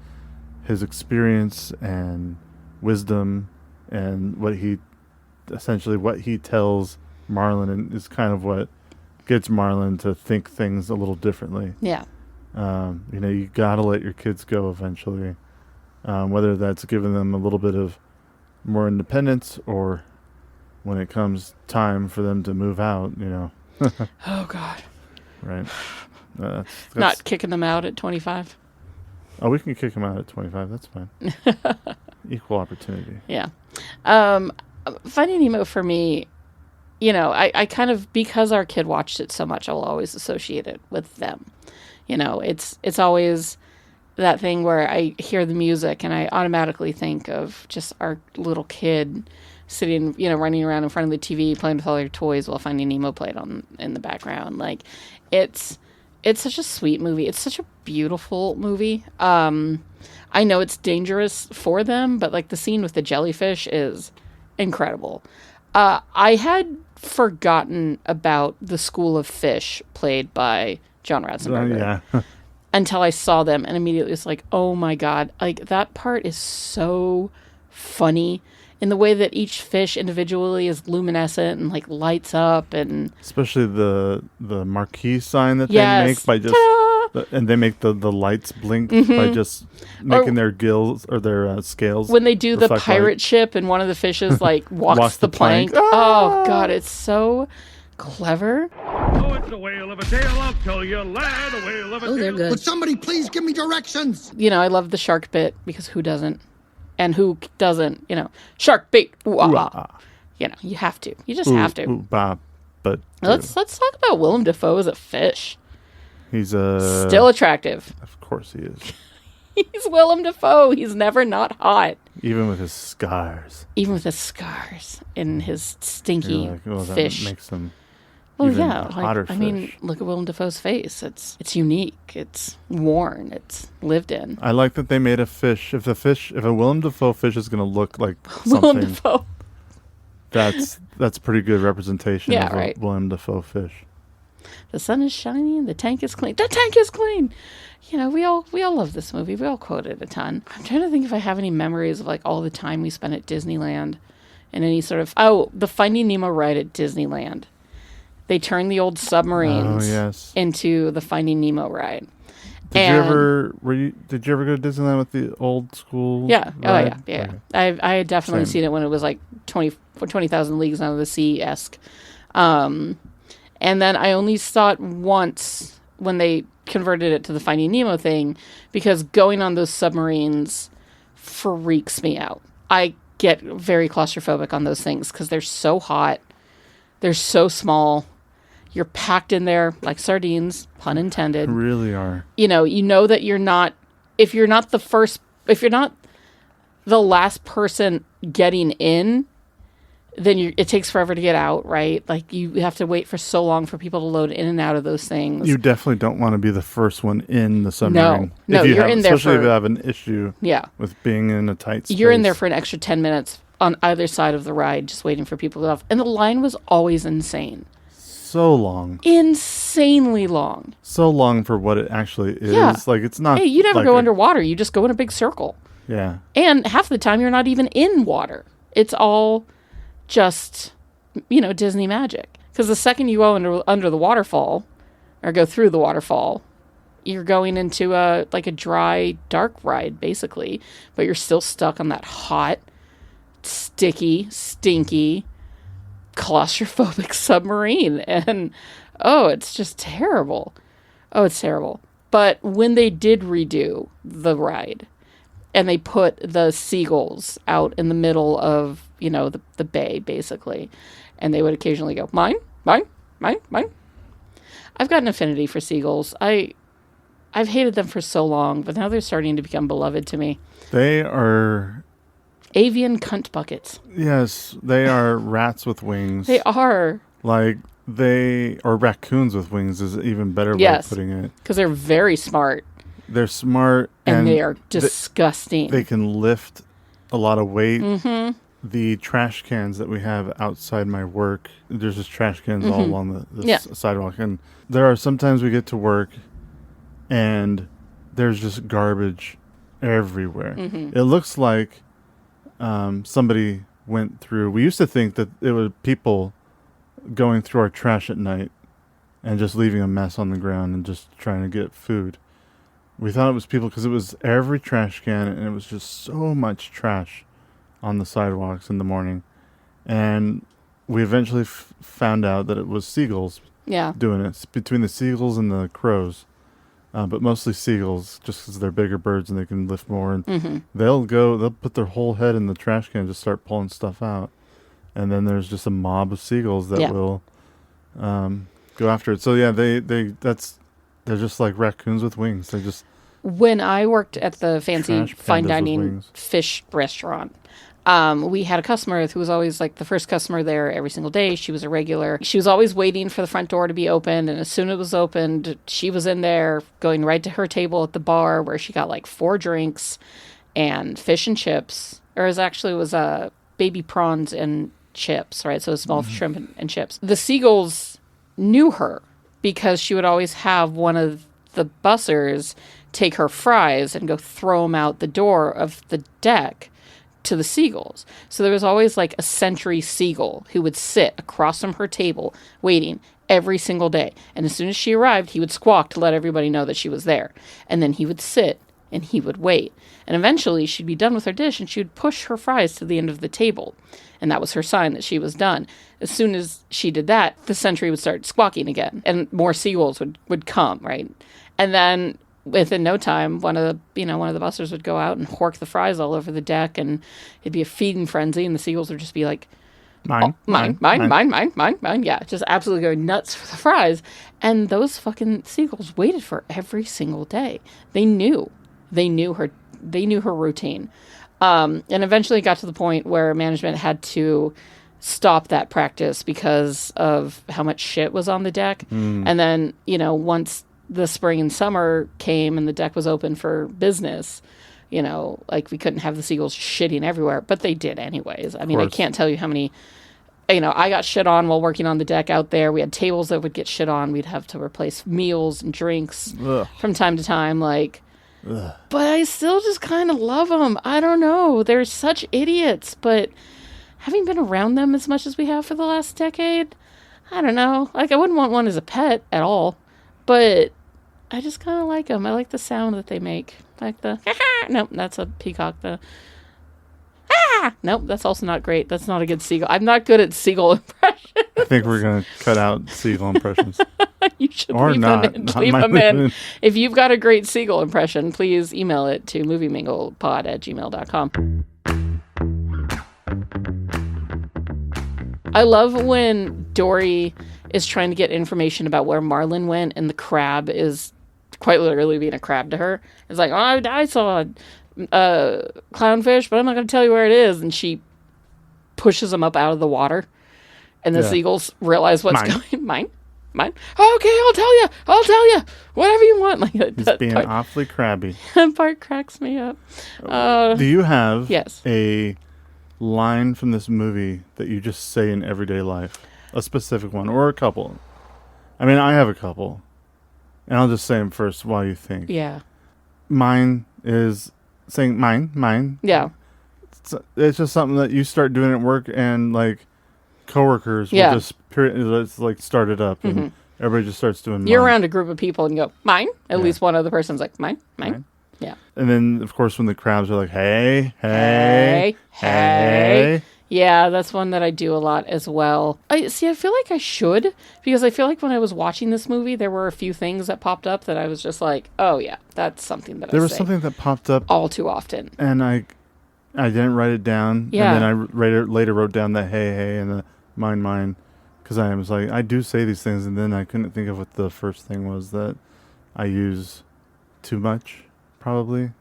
his experience and wisdom, and what he tells Marlin, and is kind of what gets Marlin to think things a little differently. Yeah. You gotta let your kids go eventually, whether that's giving them a little bit of more independence, or when it comes time for them to move out, Oh God. Right. That's Not kicking them out at 25. Oh, we can kick them out at 25. That's fine. Equal opportunity. Yeah. Finding Nemo for me, I kind of, because our kid watched it so much, I'll always associate it with them. It's always that thing where I hear the music and I automatically think of just our little kid sitting, running around in front of the TV, playing with all their toys while Finding Nemo played on in the background. Like, it's such a sweet movie. It's such a beautiful movie. I know it's dangerous for them, but like the scene with the jellyfish is incredible. I had forgotten about the School of Fish played by John Ratzenberger. Yeah. Until I saw them, and immediately it's like, oh my God, like that part is so funny in the way that each fish individually is luminescent and like lights up, and especially the marquee sign that yes. they make by just and they make the lights blink by just making their gills or their scales. When they do the pirate light. Ship and one of the fishes like walks the plank. Oh God, it's so clever. Oh, it's a whale of a tail, I'll tell you, lad, a whale of a tail. They're good. Would somebody please give me directions? I love the shark bit, because who doesn't? And who doesn't, shark bait, ooh, ah, ah. You have to. You just have to. But let's talk about Willem Dafoe as a fish. He's still attractive. Of course he is. He's Willem Dafoe. He's never not hot. Even with his scars. Even with his scars and his stinky fish. That makes him hotter fish. I mean, look at Willem Dafoe's face. It's unique. It's worn. It's lived in. I like that they made a fish. If a Willem Dafoe fish is going to look like Willem something, Dafoe. that's pretty good representation of a Willem Dafoe fish. The sun is shining. The tank is clean. The tank is clean. We all love this movie. We all quote it a ton. I'm trying to think if I have any memories of like all the time we spent at Disneyland, and any sort of the Finding Nemo ride at Disneyland. They turned the old submarines into the Finding Nemo ride. Did you ever go to Disneyland with the old school? Yeah. ride? Oh yeah. Okay. I had definitely seen it when it was like 20,000 Leagues Under the Sea-esque. And then I only saw it once when they converted it to the Finding Nemo thing, because going on those submarines freaks me out. I get very claustrophobic on those things because they're so hot. They're so small. You're packed in there like sardines, pun intended. They really are. You know that you're not, if you're not the last person getting in, then it takes forever to get out, right? Like you have to wait for so long for people to load in and out of those things. You definitely don't want to be the first one in the submarine. No, you're in there especially if you have an issue with being in a tight space. You're in there for an extra 10 minutes on either side of the ride, just waiting for people to get off. And the line was always insane. So long. Insanely long. So long for what it actually is. Yeah. Like, it's not... Hey, you never go underwater. You just go in a big circle. Yeah. And half the time, you're not even in water. It's all just, Disney magic. Because the second you go under the waterfall, or go through the waterfall, you're going into a dry, dark ride, basically. But you're still stuck on that hot, sticky, stinky, claustrophobic submarine. And, it's just terrible. Oh, it's terrible. But when they did redo the ride, and they put the seagulls out in the middle of, the bay, basically, and they would occasionally go, mine, mine, mine, mine. I've got an affinity for seagulls. I've hated them for so long, but now they're starting to become beloved to me. They are Avian cunt buckets. Yes, they are rats with wings. They are. Like or raccoons with wings is an even better way of putting it. Because they're very smart. They're smart. And they are disgusting. They can lift a lot of weight. Mm-hmm. The trash cans that we have outside my work, there's just trash cans all along the sidewalk. And there are sometimes we get to work and there's just garbage everywhere. Mm-hmm. It looks like somebody went through. We used to think that it was people going through our trash at night and just leaving a mess on the ground and just trying to get food. We thought it was people because it was every trash can and it was just so much trash on the sidewalks in the morning. And we eventually found out that it was seagulls doing it. It's between the seagulls and the crows. But mostly seagulls, just because they're bigger birds and they can lift more. And they'll put their whole head in the trash can and just start pulling stuff out. And then there's just a mob of seagulls that will go after it. So yeah, they're just like raccoons with wings. They just. When I worked at the fancy fine dining fish restaurant, we had a customer who was always like the first customer there every single day. She was a regular. She was always waiting for the front door to be opened. And as soon as it was opened, she was in there going right to her table at the bar where she got like 4 drinks and fish and chips. Or it was baby prawns and chips, right? So small shrimp and chips. The seagulls knew her because she would always have one of the bussers take her fries and go throw them out the door of the deck to the seagulls. So there was always like a sentry seagull who would sit across from her table waiting every single day. And as soon as she arrived, he would squawk to let everybody know that she was there. And then he would sit and he would wait. And eventually she'd be done with her dish and she would push her fries to the end of the table. And that was her sign that she was done. As soon as she did that, the sentry would start squawking again and more seagulls would come, right? And then within no time, one of the bussers would go out and hork the fries all over the deck, and it'd be a feeding frenzy, and the seagulls would just be like, mine. Yeah, just absolutely going nuts for the fries. And those fucking seagulls waited for every single day. They knew her routine. And eventually it got to the point where management had to stop that practice because of how much shit was on the deck. And then, once the spring and summer came and the deck was open for business, like we couldn't have the seagulls shitting everywhere, but they did anyways. I mean, I can't tell you how many, I got shit on while working on the deck out there. We had tables that would get shit on. We'd have to replace meals and drinks from time to time. But I still just kind of love them. I don't know. They're such idiots, but having been around them as much as we have for the last decade, I don't know. Like, I wouldn't want one as a pet at all, but I just kind of like them. I like the sound that they make. Like the, nope, that's a peacock. The, nope, that's also not great. That's not a good seagull. I'm not good at seagull impressions. I think we're going to cut out seagull impressions. You should leave them in. If you've got a great seagull impression, please email it to movieminglepod@gmail.com. I love when Dory is trying to get information about where Marlin went, and the crab is quite literally being a crab to her. It's like, I saw a clownfish, but I'm not going to tell you where it is. And she pushes him up out of the water, and the seagulls realize what's going. Mine. Okay, I'll tell you. Whatever you want. Like he's being awfully crabby. That part cracks me up. Do you have a line from this movie that you just say in everyday life? A specific one or a couple? I mean, I have a couple, and I'll just say them first while you think. Yeah. Mine is saying mine. Yeah. It's just something that you start doing at work, and like coworkers will just like start it up, and everybody just starts doing mine. You're around a group of people and you go, mine? At least one other person's like, mine. Yeah. And then, of course, when the crowds are like, hey. Yeah, that's one that I do a lot as well. I feel like I should, because I feel like when I was watching this movie, there were a few things that popped up that I was just like, oh yeah, that's something that there was something that popped up all too often. And I didn't write it down. Yeah. And then I later wrote down the hey and the mine, because I was like, I do say these things, and then I couldn't think of what the first thing was that I use too much, probably.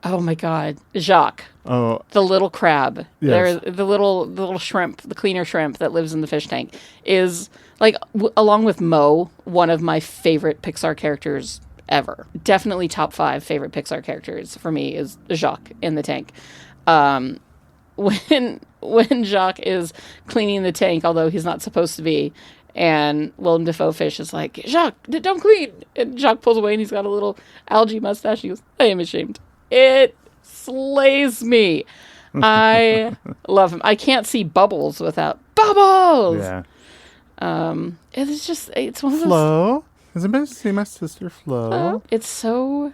Oh my God. Jacques. Oh, The little crab, Yes. the little shrimp, the cleaner shrimp that lives in the fish tank, is like along with Mo, one of my favorite Pixar characters ever. Definitely top 5 favorite Pixar characters for me is Jacques in the tank. When Jacques is cleaning the tank, although he's not supposed to be, and Willem Dafoe Fish is like, Jacques, don't clean. And Jacques pulls away and he's got a little algae mustache. He goes, I am ashamed. It slays me. I love him. I can't see Bubbles without Bubbles. yeah. It's one of those. Flo. Has anybody seen my sister Flo? It's so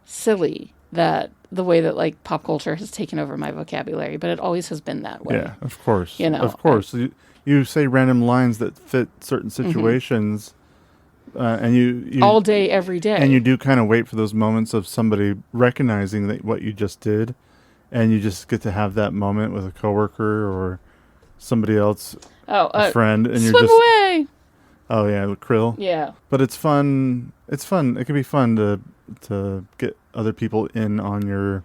silly that the way that like pop culture has taken over my vocabulary, but it always has been that way. Yeah, of course. You know, of course. You say random lines that fit certain situations, and you all day, every day. And you do kind of wait for those moments of somebody recognizing that what you just did, and you just get to have that moment with a coworker or somebody else, a friend, and you're swim just away. Oh yeah, with Krill. Yeah, but it's fun. It's fun. It can be fun to get other people in on your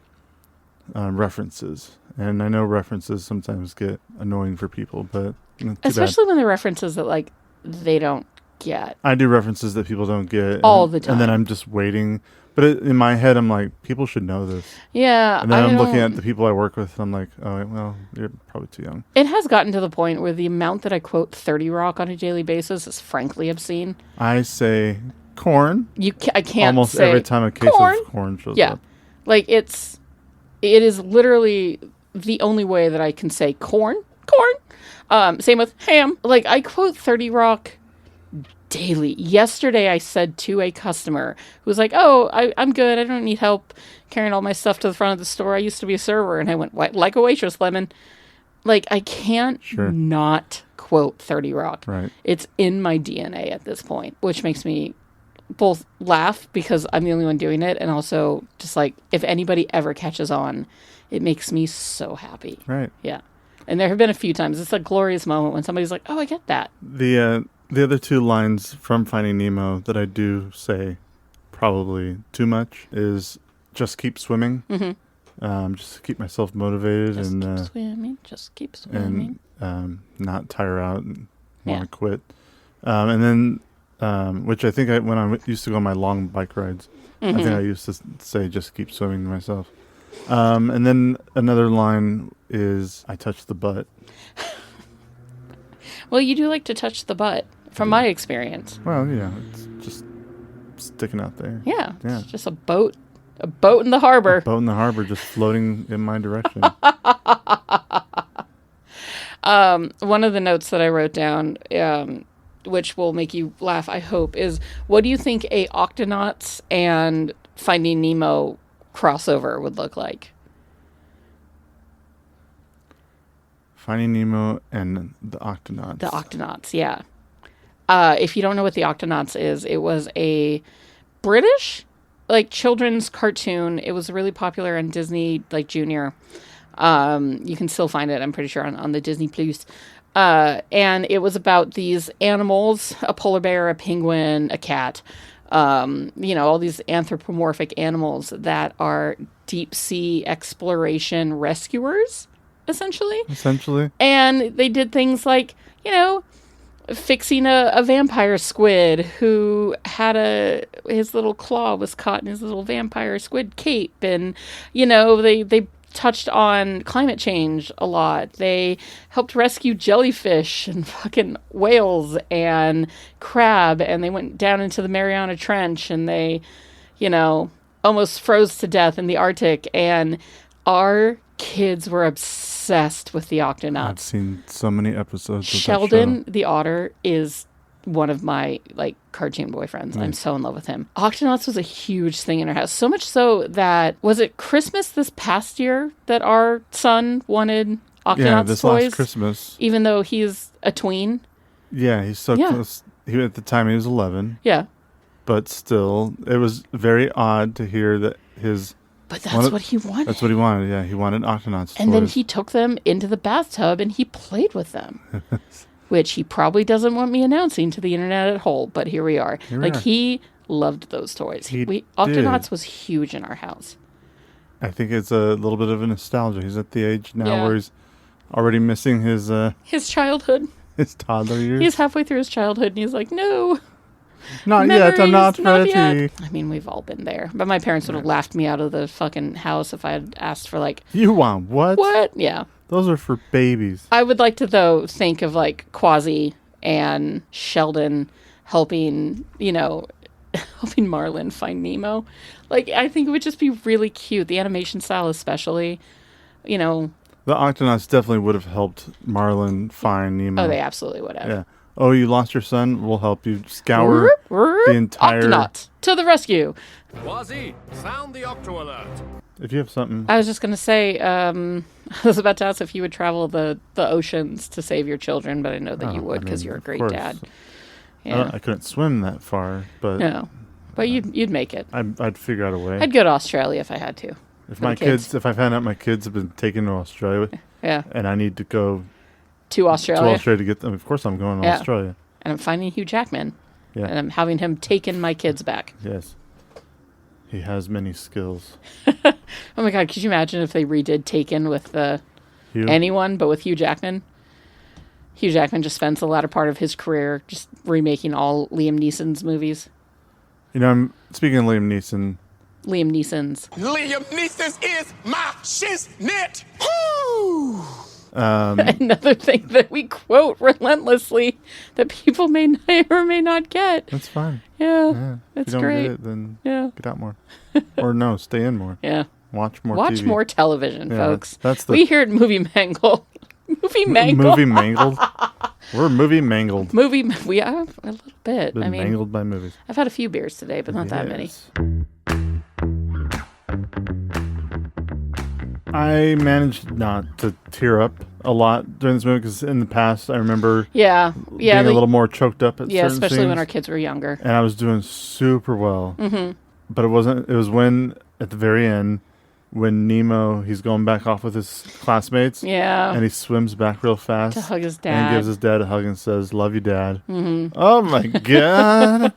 references, and I know references sometimes get annoying for people, but especially when they're references that like they don't get. I do references that people don't get all the time, and then I'm just waiting. But in my head, I'm like, people should know this. Yeah. And then I'm looking at the people I work with, and I'm like, oh, well, you're probably too young. It has gotten to the point where the amount that I quote 30 Rock on a daily basis is frankly obscene. I say corn. I can't almost say every time a case corn. of corn shows Yeah. up. Like, it is literally the only way that I can say corn. Same with ham. Like, I quote 30 Rock daily. Yesterday, I said to a customer who was like, oh, I'm good. I don't need help carrying all my stuff to the front of the store. I used to be a server. And I went, what? Like a waitress, Lemon. Like, I can't not quote 30 Rock. Right. It's in my DNA at this point, which makes me both laugh because I'm the only one doing it, and also just like, if anybody ever catches on, it makes me so happy. Right. Yeah. And there have been a few times. It's a glorious moment when somebody's like, oh, I get that. The other 2 lines from Finding Nemo that I do say probably too much is just keep swimming. Mm-hmm. Just to keep myself motivated Just keep swimming. And not tire out and want to quit. And then, which I think when I used to go on my long bike rides, I think I used to say just keep swimming to myself. And then another line is I touch the butt. Well, you do like to touch the butt, from my experience. Well, yeah, it's just sticking out there. Yeah. It's just a boat in the harbor. A boat in the harbor just floating in my direction. One of the notes that I wrote down, which will make you laugh, I hope, is what do you think a Octonauts and Finding Nemo crossover would look like? Finding Nemo and the Octonauts. The Octonauts, yeah. If you don't know what the Octonauts is, it was a British, like, children's cartoon. It was really popular on Disney, like, Junior. You can still find it, I'm pretty sure, on the Disney Plus. And it was about these animals, a polar bear, a penguin, a cat, all these anthropomorphic animals that are deep sea exploration rescuers, essentially. And they did things like, fixing a vampire squid who had his little claw was caught in his little vampire squid cape. And, they touched on climate change a lot. They helped rescue jellyfish and fucking whales and crab. And they went down into the Mariana Trench and they, almost froze to death in the Arctic. And our kids were obsessed with the Octonauts. I've seen so many episodes of Sheldon that show. the otter is one of my cartoon boyfriends. I'm so in love with him. Octonauts was a huge thing in our house. So much so that, was it Christmas this past year that our son wanted Octonauts this toys? last Christmas. Even though he's a tween. Yeah, he's so close. At the time he was 11. Yeah. But still, it was very odd to hear that But that's what he wanted. That's what he wanted, yeah. He wanted Octonauts and toys. then he took them into the bathtub and he played with them. Which he probably doesn't want me announcing to the internet at whole, but here we are. He loved those toys. Octonauts was huge in our house. I think it's a little bit of a nostalgia. He's at the age now Yeah. where he's already missing his childhood. his toddler years. He's halfway through his childhood, and he's like, no. Not yet. I'm not Memories, ready. yet. I mean, we've all been there. But my parents would have laughed me out of the fucking house if I had asked for, like... You want what? What? Yeah. Those are for babies. I would like to, though, think of, like, Quasi and Sheldon helping, helping Marlin find Nemo. Like, I think it would just be really cute. The animation style especially, The Octonauts definitely would have helped Marlin find Nemo. Oh, they absolutely would have. Yeah. Oh, you lost your son? We'll help you scour the entire... Octonauts, to the rescue. Quasi, sound the octo alert. If you have something... I was just going to say, I was about to ask if you would travel the oceans to save your children, but I know that you would because you're a great dad. Yeah. I couldn't swim that far, but... No, but you'd make it. I'd figure out a way. I'd go to Australia if I had to. If I found out my kids have been taken to Australia, yeah, and I need to go to Australia to get them, of course I'm going to Australia. And I'm finding Hugh Jackman. Yeah. And I'm having him taking my kids back. Yes. He has many skills. Oh my God, could you imagine if they redid Taken with anyone but with Hugh Jackman? Hugh Jackman just spends the latter part of his career just remaking all Liam Neeson's movies. I'm speaking of Liam Neeson. Liam Neeson's is my shiznit. Another thing that we quote relentlessly that people may or may not get. That's fine. Yeah, that's great. If you don't get it, then get out more. Or no, stay in more. Yeah. Watch more Watch TV. more television, folks. That's we here at Movie Mangle. Movie Mangle. Movie Mangled. We're Movie Mangled. We are a little bit. Been mangled by movies. I've had a few beers today, but not that many. I managed not to tear up a lot during this movie because in the past I remember being a little more choked up at certain especially scenes, when our kids were younger. and I was doing super well. Mm-hmm. But it was when at the very end when Nemo, he's going back off with his classmates. Yeah. And he swims back real fast to hug his dad. and gives his dad a hug and says, "Love you, Dad." Mm-hmm. Oh my God.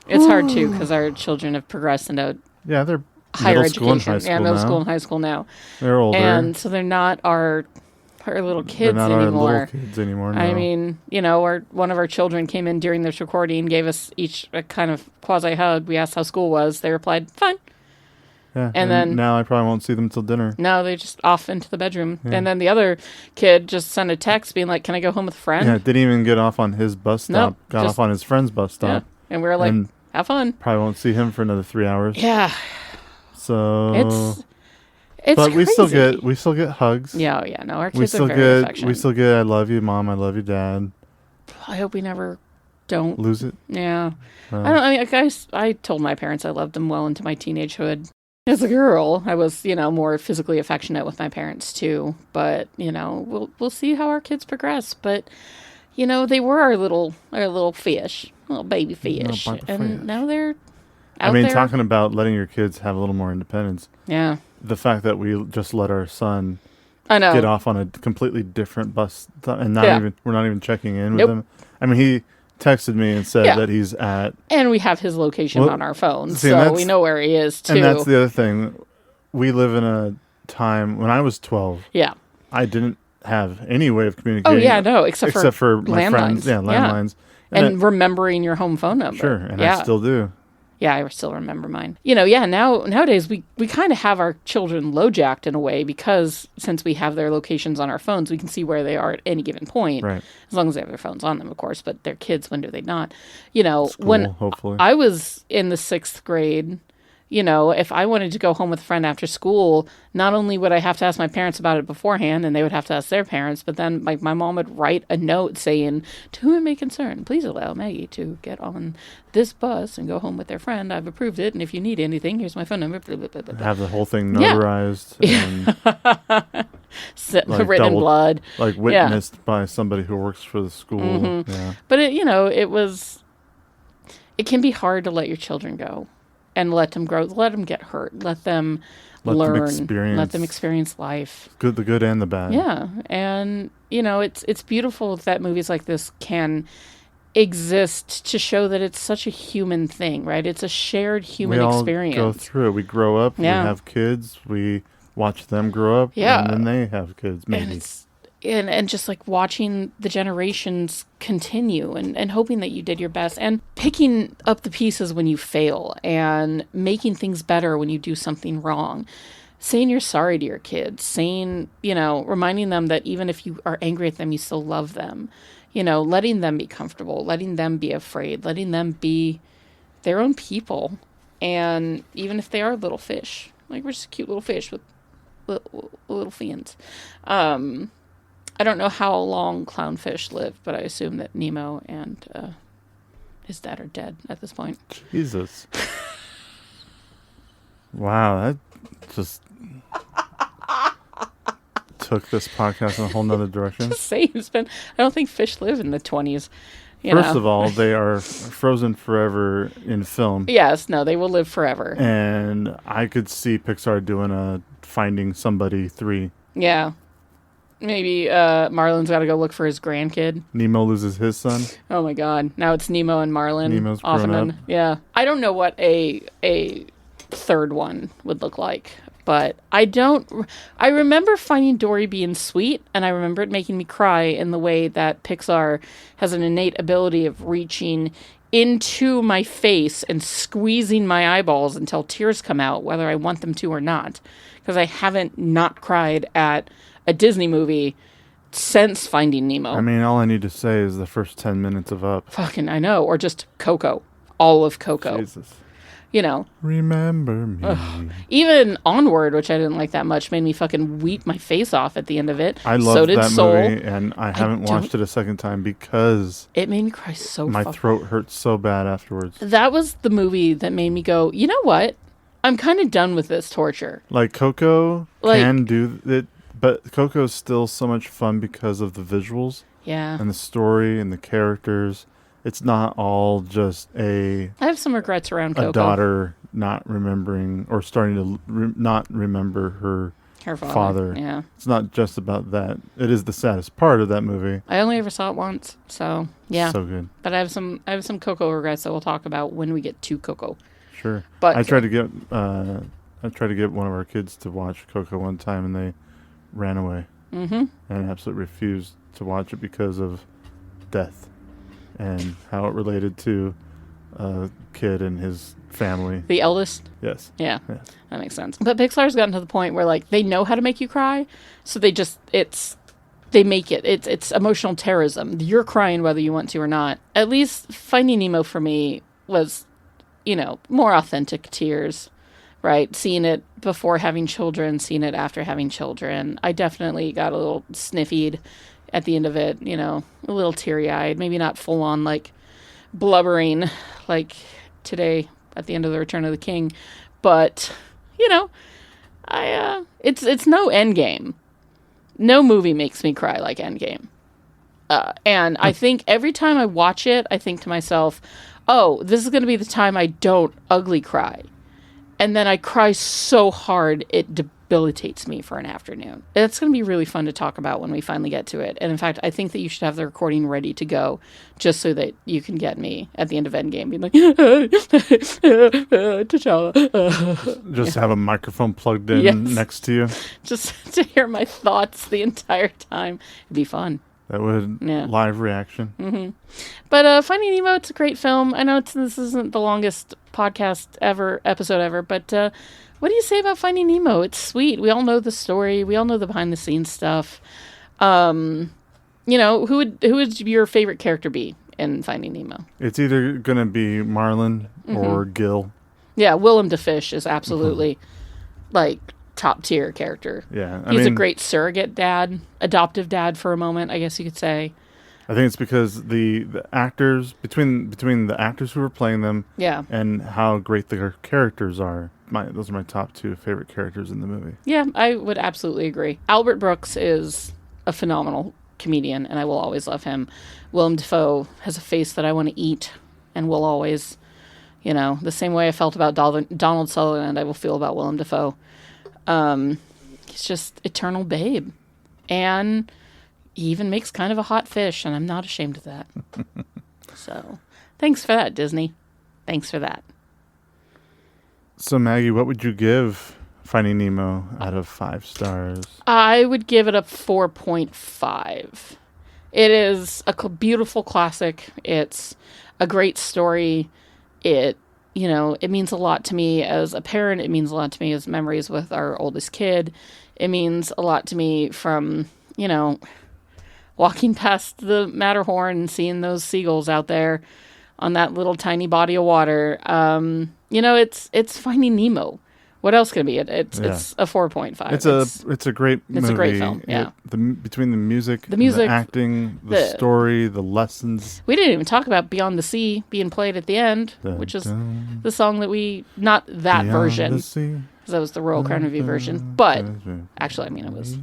It's hard too because our children have progressed into they're higher middle school and education. high school middle now. school and high school now. They're older. And so they're not our little kids they're not anymore. our little kids anymore. No. I mean, one of our children came in during this recording, gave us each a kind of quasi hug. We asked how school was. They replied, "Fine." Yeah, and then now I probably won't see them till dinner. No, they just off into the bedroom. Yeah. And then the other kid just sent a text being like, "Can I go home with a friend?" Yeah, didn't even get off on his bus stop. Got off on his friend's bus stop. Yeah. And we were like, have fun. Probably won't see him for another 3 hours. Yeah. So it's but crazy. we still get hugs. Yeah, no, our kids are very affectionate. We still get "I love you, Mom, I love you, Dad." I hope we never don't lose it. Yeah. I told my parents I loved them well into my teenagehood. As a girl, I was, more physically affectionate with my parents too. But, we'll see how our kids progress. But, they were our little fish, little baby fish. And now they're out there. Talking about letting your kids have a little more independence. Yeah. The fact that we just let our son get off on a completely different bus and we're not even checking in with him. I mean, he texted me and said that he's at... And we have his location on our phone, so we know where he is, too. And that's the other thing. We live in a time... When I was 12, I didn't have any way of communicating. Oh, yeah, no, except for my friends. Yeah, landlines. Yeah. And remembering your home phone number. Sure, and I still do. Yeah, I still remember mine. Nowadays we kind of have our children low-jacked in a way because since we have their locations on our phones, we can see where they are at any given point. Right. As long as they have their phones on them, of course, but they're kids, when do they not? School, when hopefully. I was in the 6th grade, if I wanted to go home with a friend after school, not only would I have to ask my parents about it beforehand, and they would have to ask their parents, but then my mom would write a note saying, "To whom it may concern, please allow Maggie to get on this bus and go home with their friend. I've approved it, and if you need anything, here's my phone number." Blah, blah, blah, blah. Have the whole thing notarized. And written in blood. Like witnessed by somebody who works for the school. Mm-hmm. Yeah. But, it can be hard to let your children go. And let them grow, let them get hurt, let them learn, let them experience life. The good and the bad. Yeah. And, it's beautiful that movies like this can exist to show that it's such a human thing, right? It's a shared human experience. We all go through it. We grow up, we have kids, we watch them grow up, and then they have kids, maybe. And just like watching the generations continue and hoping that you did your best and picking up the pieces when you fail and making things better when you do something wrong. Saying you're sorry to your kids, saying, reminding them that even if you are angry at them, you still love them, letting them be comfortable, letting them be afraid, letting them be their own people. And even if they are little fish, like we're just cute little fish with little fins. I don't know how long clownfish live, but I assume that Nemo and his dad are dead at this point. Jesus. Wow, that just took this podcast in a whole nother direction. Just saying, I don't think fish live in the 20s. First of all, they are frozen forever in film. Yes, no, they will live forever. And I could see Pixar doing a Finding Somebody 3. Yeah. Maybe Marlin's got to go look for his grandkid. Nemo loses his son. Oh my God! Now it's Nemo and Marlin. Nemo's off grown and up. on. Yeah, I don't know what a third one would look like, but I remember Finding Dory being sweet, and I remember it making me cry in the way that Pixar has an innate ability of reaching into my face and squeezing my eyeballs until tears come out, whether I want them to or not, because I haven't not cried at a Disney movie since Finding Nemo. I mean, all I need to say is the first 10 minutes of Up. Fucking, I know. Or just Coco. All of Coco. Jesus. Remember me. Even Onward, which I didn't like that much, made me fucking weep my face off at the end of it. I loved so did that Soul. movie, and I haven't watched it a second time because it made me cry so my throat hurt so bad afterwards. That was the movie that made me go, you know what? I'm kind of done with this torture. Like, Coco can do it, but Coco's still so much fun because of the visuals. Yeah. And the story and the characters. It's not all just I have some regrets around Coco. A daughter not remembering or starting to not remember her father. Yeah. It's not just about that. It is the saddest part of that movie. I only ever saw it once, so yeah. So good. But I have some Coco regrets that we'll talk about when we get to Coco. Sure. But I tried to get one of our kids to watch Coco one time, and they ran away. Mm-hmm. And absolutely refused to watch it because of death and how it related to a kid and his family. The eldest? Yes. Yeah. Yes. That makes sense. But Pixar's gotten to the point where like they know how to make you cry, so they make it. It's emotional terrorism. You're crying whether you want to or not. At least Finding Nemo for me was, more authentic tears. Right, seeing it before having children, seeing it after having children. I definitely got a little sniffied at the end of it, a little teary-eyed. Maybe not full-on, like, blubbering, like today at the end of The Return of the King. But, it's no Endgame. No movie makes me cry like Endgame. And I think every time I watch it, I think to myself, oh, this is going to be the time I don't ugly cry. And then I cry so hard, it debilitates me for an afternoon. It's going to be really fun to talk about when we finally get to it. And in fact, I think that you should have the recording ready to go just so that you can get me at the end of Endgame being like, T'Challa. Just have a microphone plugged in next to you. Just to hear my thoughts the entire time. It'd be fun. That would live reaction. Mm-hmm. But Finding Nemo, it's a great film. I know this isn't the longest episode ever, but what do you say about Finding Nemo? It's sweet. We all know the story. We all know the behind the scenes stuff. Who would your favorite character be in Finding Nemo? It's either gonna be Marlin or Gil. Yeah, Willem Dafoe is absolutely like top tier character. Yeah, he's a great surrogate dad, adoptive dad for a moment, I guess you could say. I think it's because the actors between the actors who are playing them, and how great their characters are. Those are my top two favorite characters in the movie. Yeah, I would absolutely agree. Albert Brooks is a phenomenal comedian, and I will always love him. Willem Dafoe has a face that I want to eat, and will always, the same way I felt about Donald Sutherland, I will feel about Willem Dafoe. He's just eternal babe, and he even makes kind of a hot fish, and I'm not ashamed of that. So, thanks for that, Disney. Thanks for that. So, Maggie, what would you give Finding Nemo out of 5 stars? I would give it a 4.5. It is a beautiful classic. It's a great story. It means a lot to me as a parent. It means a lot to me as memories with our oldest kid. It means a lot to me from, walking past the Matterhorn and seeing those seagulls out there on that little tiny body of water. It's Finding Nemo. What else could it be? It's a 4.5. It's a great movie. It's a great film. Yeah. Between the music, the acting, the story, the lessons. We didn't even talk about Beyond the Sea being played at the end, which is the song that not that Beyond version, the sea. because that was the Royal Crown Review version. But actually, it was.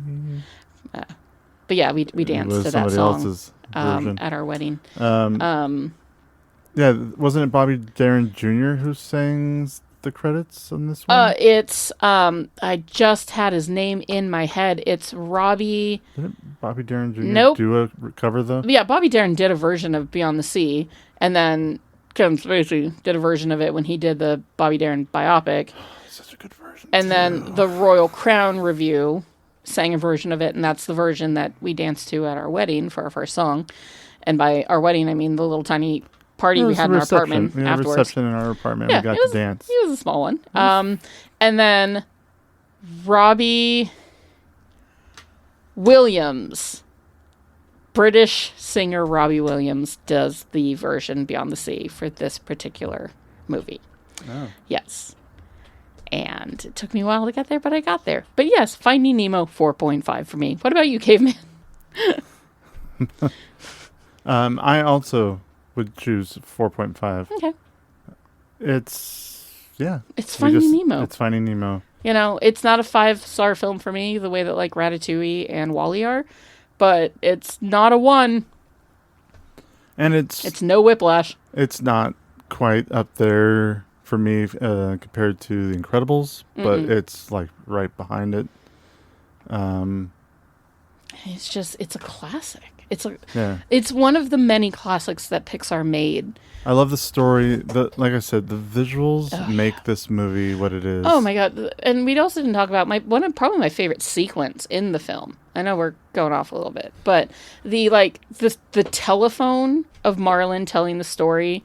But yeah, we danced to that song at our wedding. Yeah, wasn't it Bobby Darin Jr. who sang the credits on this one? It's I just had his name in my head. It's Robbie. Didn't Bobby Darin Jr. Nope. do a cover though? Yeah, Bobby Darin did a version of Beyond the Sea, and then Kevin Spacey did a version of it when he did the Bobby Darin biopic. Such a good version. And then the Royal Crown Review sang a version of it, and that's the version that we danced to at our wedding for our first song. And by our wedding, I mean the little tiny party we had in our apartment we had afterwards. A reception in our apartment. We got to dance. It was a small one. And then Robbie Williams, British singer Robbie Williams, does the version Beyond the Sea for this particular movie. Oh. Yes. And it took me a while to get there, but I got there. But yes, Finding Nemo, 4.5 for me. What about you, Caveman? I also would choose 4.5. Okay. It's Finding Nemo. It's Finding Nemo. It's not a 5-star film for me, the way that like Ratatouille and WALL-E are, but it's not a 1. And it's no Whiplash. It's not quite up there for me compared to The Incredibles, but it's like right behind it. It's a classic. It's one of the many classics that Pixar made. I love the story. Like I said, the visuals make this movie what it is. Oh my god! And we also didn't talk about probably my favorite sequence in the film. I know we're going off a little bit, but the telephone of Marlin telling the story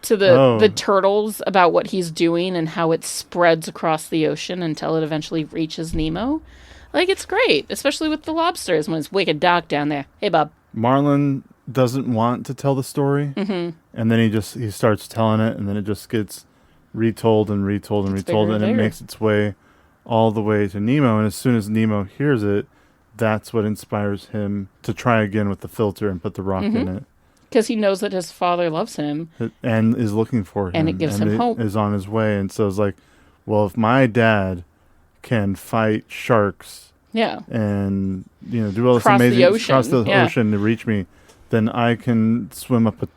to the turtles about what he's doing and how it spreads across the ocean until it eventually reaches Nemo. Like, it's great, especially with the lobsters when it's wicked dark down there. Hey, Bob. Marlin doesn't want to tell the story, and then he starts telling it, and then it just gets retold and retold and retold, and it makes its way all the way to Nemo. And as soon as Nemo hears it, that's what inspires him to try again with the filter and put the rock in it. Because he knows that his father loves him. And is looking for him. And it gives him hope. Is on his way. And so it's like, well, if my dad can fight sharks and do all this amazing across the ocean to reach me, then I can swim up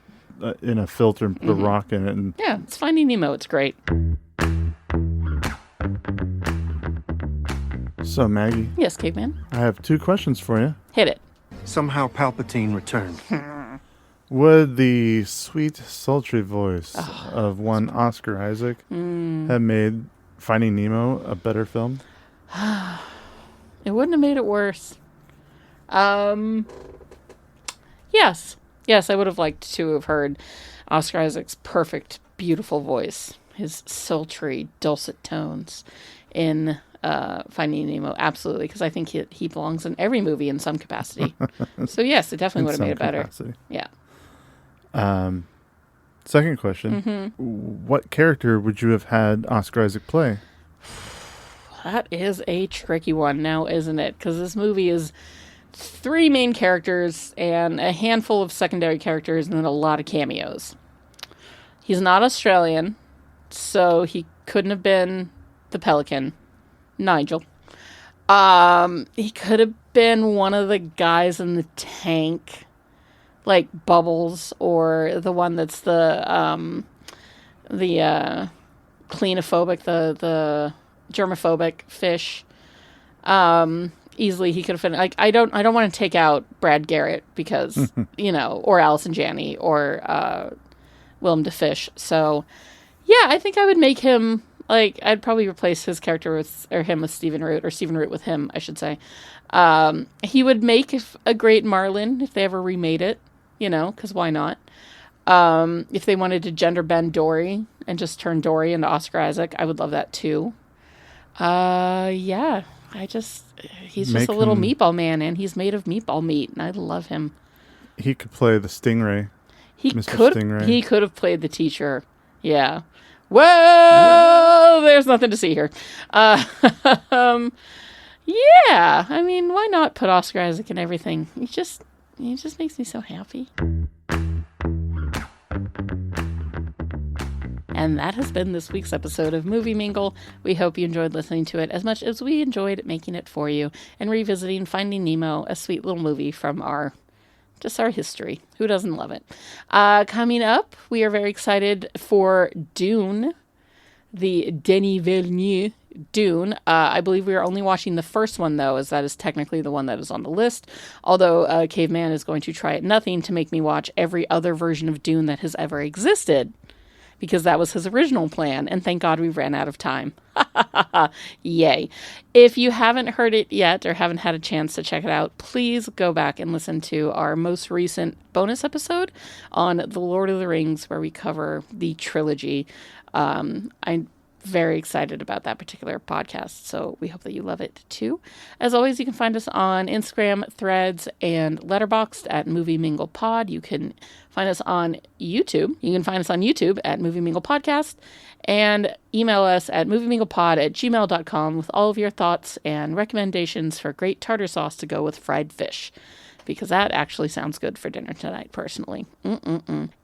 in a filter and put a rock in it. And it's Finding Nemo. It's great. So, Maggie. Yes, Caveman. I have 2 questions for you. Hit it. Somehow Palpatine returned. Would the sweet, sultry voice of one Oscar Isaac have made Finding Nemo a better film? It wouldn't have made it worse. Yes, I would have liked to have heard Oscar Isaac's perfect, beautiful voice, his sultry, dulcet tones in Finding Nemo. Absolutely, because I think he belongs in every movie in some capacity. So yes, it definitely would have made it better. Capacity. Yeah. Second question. What character would you have had Oscar Isaac play? That is a tricky one now, isn't it? Because this movie is 3 main characters and a handful of secondary characters and then a lot of cameos. He's not Australian, so he couldn't have been the Pelican, Nigel. He could have been one of the guys in the tank, like Bubbles, or the one that's the cleanophobic, the germophobic fish. easily he could have been like, I don't want to take out Brad Garrett because, or Allison Janney or Willem Dafoe. So yeah, I think I would make him like, I'd probably replace his character with Stephen Root, or Stephen Root with him, I should say. He would make a great Marlin if they ever remade it, because why not? If they wanted to gender bend Dory and just turn Dory into Oscar Isaac, I would love that too. Yeah, he's just a little meatball man, and he's made of meatball meat, and I love him. He could play the Stingray. He Stingray. could have played the teacher. Yeah. Well, there's nothing to see here. Yeah, I mean, why not put Oscar Isaac in everything? He just makes me so happy. And that has been this week's episode of Movie Mingle. We hope you enjoyed listening to it as much as we enjoyed making it for you and revisiting Finding Nemo, a sweet little movie from our history. Who doesn't love it? Coming up, we are very excited for Dune, the Denis Villeneuve Dune. I believe we are only watching the first one, though, as that is technically the one that is on the list. Although Caveman is going to try at nothing to make me watch every other version of Dune that has ever existed, because that was his original plan, and thank God we ran out of time. Yay. If you haven't heard it yet or haven't had a chance to check it out, please go back and listen to our most recent bonus episode on The Lord of the Rings, where we cover the trilogy. I'm very excited about that particular podcast, so we hope that you love it too. As always, you can find us on Instagram, Threads, and Letterboxd at MovieMinglePod. You can find us on YouTube. You can find us on YouTube at MovieMinglePodcast, and email us at movieminglepod@gmail.com with all of your thoughts and recommendations for great tartar sauce to go with fried fish, because that actually sounds good for dinner tonight, personally.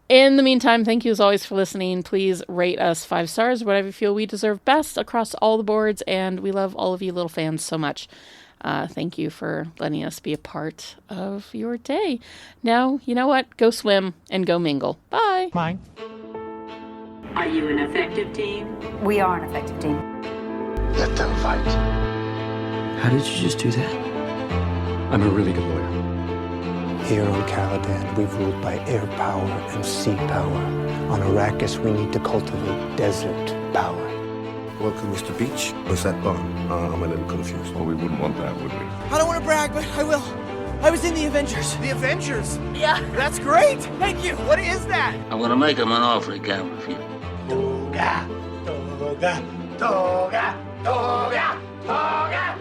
In the meantime, thank you as always for listening. Please rate us 5 stars, whatever you feel we deserve best across all the boards, and we love all of you little fans so much. Thank you for letting us be a part of your day. Now, you know what? Go swim and go mingle. Bye. Mine. Are you an effective team? We are an effective team. Let them fight. How did you just do that? I'm a really good lawyer. Here on Caladan, we've ruled by air power and sea power. On Arrakis, we need to cultivate desert power. Welcome, Mr. Beach. What's that bar? I'm a little confused. Well, we wouldn't want that, would we? I don't want to brag, but I will. I was in the Avengers. The Avengers? Yeah. That's great. Thank you. What is that? I'm gonna make him an offer he can't refuse. Toga, toga, toga, toga, toga.